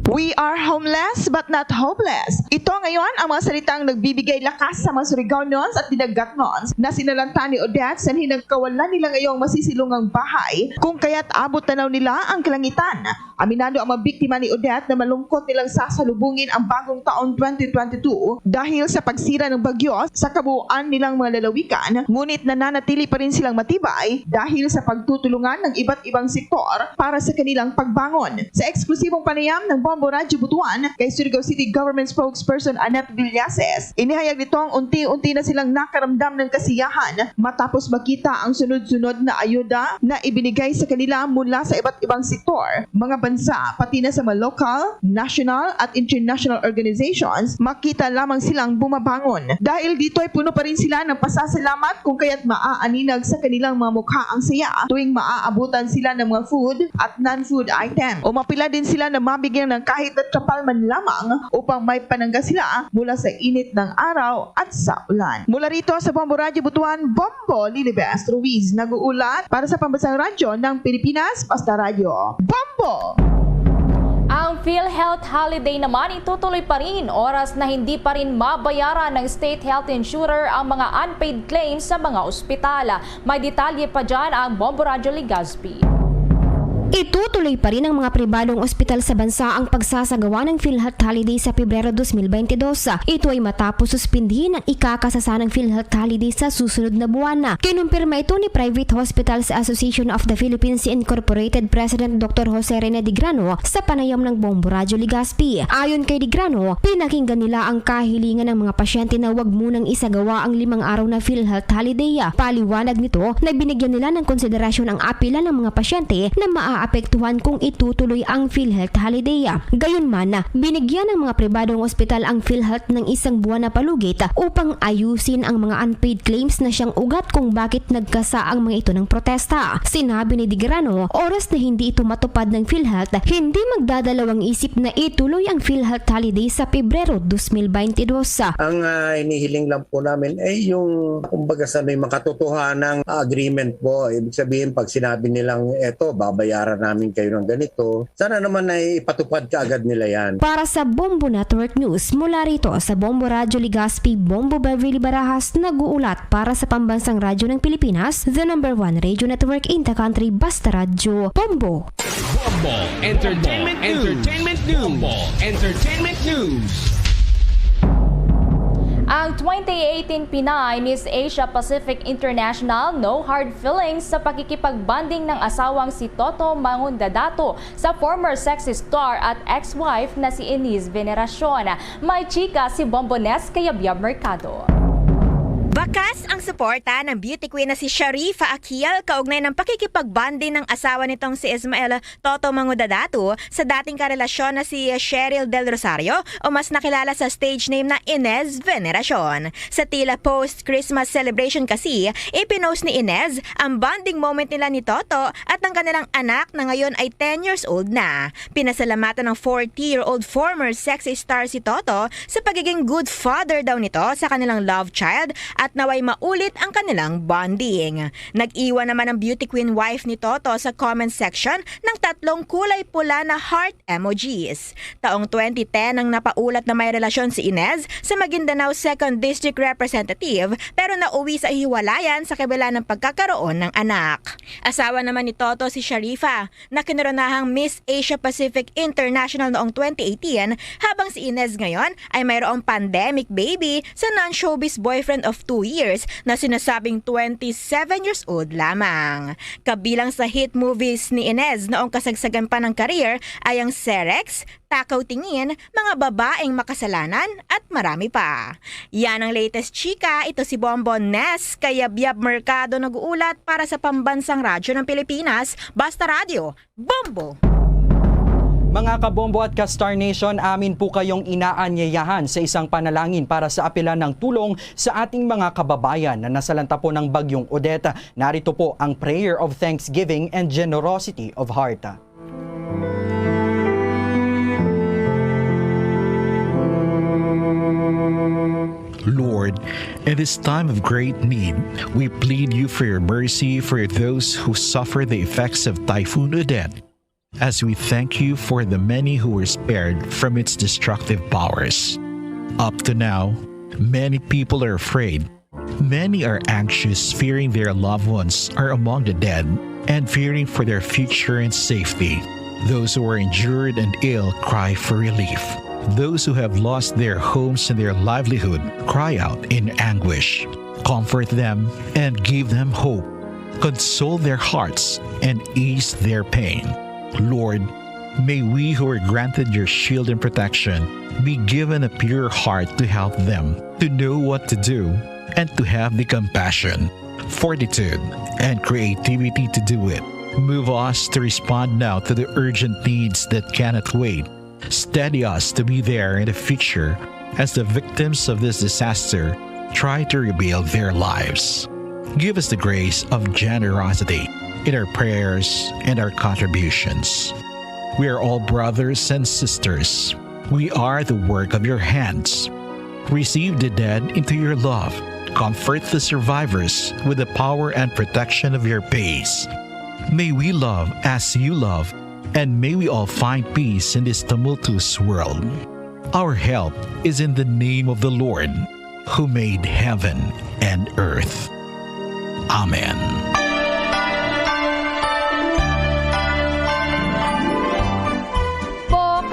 Speaker 7: We are homeless but not hopeless. Ito ngayon ang mga salitang nagbibigay lakas sa mga Surigaonoons at Dinagatnoons na sinalanta ni Odette sa hinagkawalan nila ngayong masisilungang bahay kung kaya't abot tanaw nila ang kalangitan. Aminado ang mga biktima ni Odette na malungkot nilang sasalubungin ang bagong taon 2022 dahil sa pagsira ng bagyo sa kabuuan nilang mga lalawigan, ngunit nananatili pa rin silang matibay dahil sa pagtutulungan ng iba't ibang sektor para sa kanilang pagbangon. Sa eksklusibong panayam ng Bombo Radio Butuan kay Surigao City Government Spokesperson Annette Villases, inihayag nitong unti-unti na silang nakaramdam ng kasiyahan matapos makita ang sunod-sunod na ayuda na ibinigay sa kanila mula sa iba't ibang sektor, mga bansa, pati na sa mga local, national at international organizations. Makita lamang silang bumabangon. Dahil dito ay puno pa rin sila ng pasasalamat kung kaya't maaaninag sa kanilang mga mukha ang saya tuwing maaabutan sila ng mga food at non-food item. O mapila din sila na mabigyan ng kahit na trapal man lamang upang may panangga sila mula sa init ng araw at sa ulan. Mula rito sa Bombo Radio Butuan, Bombo Lilibes Ruiz nag-uulat para sa Pambansang Radyo ng Pilipinas, Basta Radio. Bombo!
Speaker 18: Ang PhilHealth Holiday naman itutuloy pa rin oras na hindi pa rin mabayaran ng State Health Insurer ang mga unpaid claims sa mga ospital. May detalye pa dyan ang Bombo Radio Legazpi.
Speaker 13: Itutuloy pa rin ng mga pribadong ospital sa bansa ang pagsasagawa ng PhilHealth Holiday sa Pebrero 2022. Ito ay matapos suspindihin ang ikakasasanang PhilHealth Holiday sa susunod na buwan. Kinumpirma ito ni Private Hospitals Association of the Philippines Incorporated President Dr. Jose Rene Di Grano sa panayam ng Bombo Radio Legazpi. Ayon kay Di Grano, pinakinggan nila ang kahilingan ng mga pasyente na wag munang isagawa ang 5 araw na PhilHealth Holiday. Paliwanag nito na binigyan nila ng konsiderasyon ang apela ng mga pasyente na maapektuhan kung itutuloy ang PhilHealth Holiday. Gayunman, binigyan ng mga pribadong ospital ang PhilHealth ng 1 buwan na palugit upang ayusin ang mga unpaid claims na siyang ugat kung bakit nagkasa ang mga ito ng protesta. Sinabi ni Di Grano, oras na hindi ito matupad ng PhilHealth, hindi magdadalawang isip na ituloy ang PhilHealth Holiday sa Pebrero 2022.
Speaker 14: Ang inihiling lang po namin ay yung kumbaga sa may makatotohanang agreement po. Ibig sabihin pag sinabi nilang eto babayaran namin kayo ng ganito, sana naman ay ipatupad kaagad nila yan.
Speaker 13: Para sa Bombo Network News, mula rito sa Bombo Radio Legazpi, Bombo Beverly Barajas, nag-uulat para sa Pambansang Radyo ng Pilipinas, the #1 radio network in the country, Basta Radio, Bombo.
Speaker 15: Bombo Entertainment News. Bombo Entertainment News.
Speaker 18: Ang 2018 Pinay Miss Asia Pacific International No Hard Feelings sa pakikipagbanding ng asawang si Toto Mangundadato sa former sexy star at ex-wife na si Enis Veneracion. May chika si Bombones Kayabyab Mercado.
Speaker 16: Wakas ang suporta ng beauty queen na si Sharifa Akil kaugnay ng pakikipag-bonding ng asawa nitong si Ismael Toto Mangudadatu sa dating karelasyon na si Cheryl Del Rosario o mas nakilala sa stage name na Inez Veneracion. Sa tila post-Christmas celebration kasi, ipinost ni Inez ang bonding moment nila ni Toto at ng kanilang anak na ngayon ay 10 years old na. Pinasalamatan ng 40-year-old former sexy star si Toto sa pagiging good father daw nito sa kanilang love child at naway maulit ang kanilang bonding. Nag-iwan naman ang beauty queen wife ni Toto sa comment section ng 3 kulay pula na heart emojis. Taong 2010 nang napaulat na may relasyon si Inez sa Maguindanao 2nd District Representative pero nauwi sa hiwalayan sa kabila ng pagkakaroon ng anak. Asawa naman ni Toto si Sharifa na kinoronahang Miss Asia Pacific International noong 2018 habang si Inez ngayon ay mayroong pandemic baby sa non-showbiz boyfriend of 2 years na sinasabing 27 years old lamang. Kabilang sa hit movies ni Inez noong kasagsagan pa ng career ay ang Serex, Takaw Tingin, Mga Babaeng Makasalanan at marami pa. Yan ang latest chika, ito si Bonbon Nes, kaya Biab Mercado nag-uulat para sa Pambansang Radyo ng Pilipinas, Basta Radio, Bombo!
Speaker 17: Mga kabombo at ka-Star Nation, amin po kayong inaanyayahan sa isang panalangin para sa apilan ng tulong sa ating mga kababayan na nasalanta po ng bagyong Odette. Narito po ang prayer of thanksgiving and generosity of heart.
Speaker 19: Lord, in this time of great need, we plead you for your mercy for those who suffer the effects of Typhoon Odette, as we thank you for the many who were spared from its destructive powers. Up to now, many people are afraid. Many are anxious, fearing their loved ones are among the dead and fearing for their future and safety. Those who are injured and ill cry for relief. Those who have lost their homes and their livelihood cry out in anguish. Comfort them and give them hope. Console their hearts and ease their pain. Lord, may we who are granted your shield and protection be given a pure heart to help them, to know what to do, and to have the compassion, fortitude, and creativity to do it. Move us to respond now to the urgent needs that cannot wait. Steady us to be there in the future as the victims of this disaster try to rebuild their lives. Give us the grace of generosity in our prayers and our contributions. We are all brothers and sisters. We are the work of your hands. Receive the dead into your love. Comfort the survivors with the power and protection of your peace. May we love as you love, and may we all find peace in this tumultuous world. Our help is in the name of the Lord, who made heaven and earth. Amen.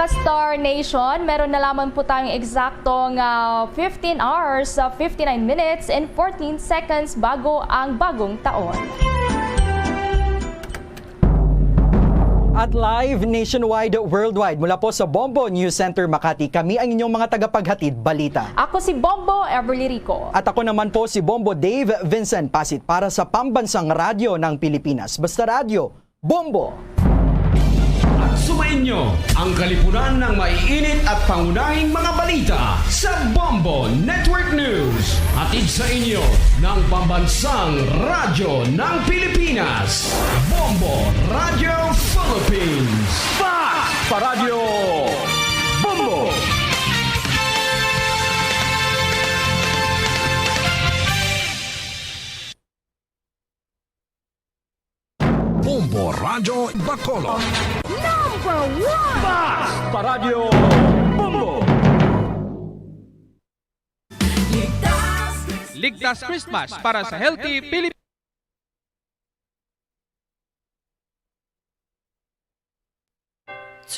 Speaker 18: Star Nation, meron na lamang po tayong eksaktong 15 hours, 59 minutes and 14 seconds bago ang bagong taon.
Speaker 17: At live nationwide, worldwide, mula po sa Bombo News Center Makati, kami ang inyong mga tagapaghatid balita.
Speaker 18: Ako si Bombo Everly Rico.
Speaker 17: At ako naman po si Bombo Dave Vincent Pasit para sa Pambansang Radyo ng Pilipinas. Basta Radio, Bombo!
Speaker 15: Sumainyo ang kalipunan ng maiinit at pangunahing mga balita sa Bombo Network News. Hatid sa inyo ng Pambansang Radyo ng Pilipinas, Bombo Radio Philippines. Pa Radio Bombo! Bombo Radio Bacolod.
Speaker 20: Number 1!
Speaker 15: Radio Bombo!
Speaker 21: Ligtas Christmas para sa Healthy Pilipinas.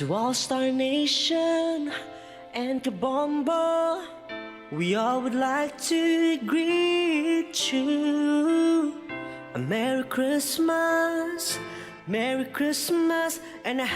Speaker 25: To all Star Nation and Kabombo, we all would like to greet you. A Merry Christmas, and a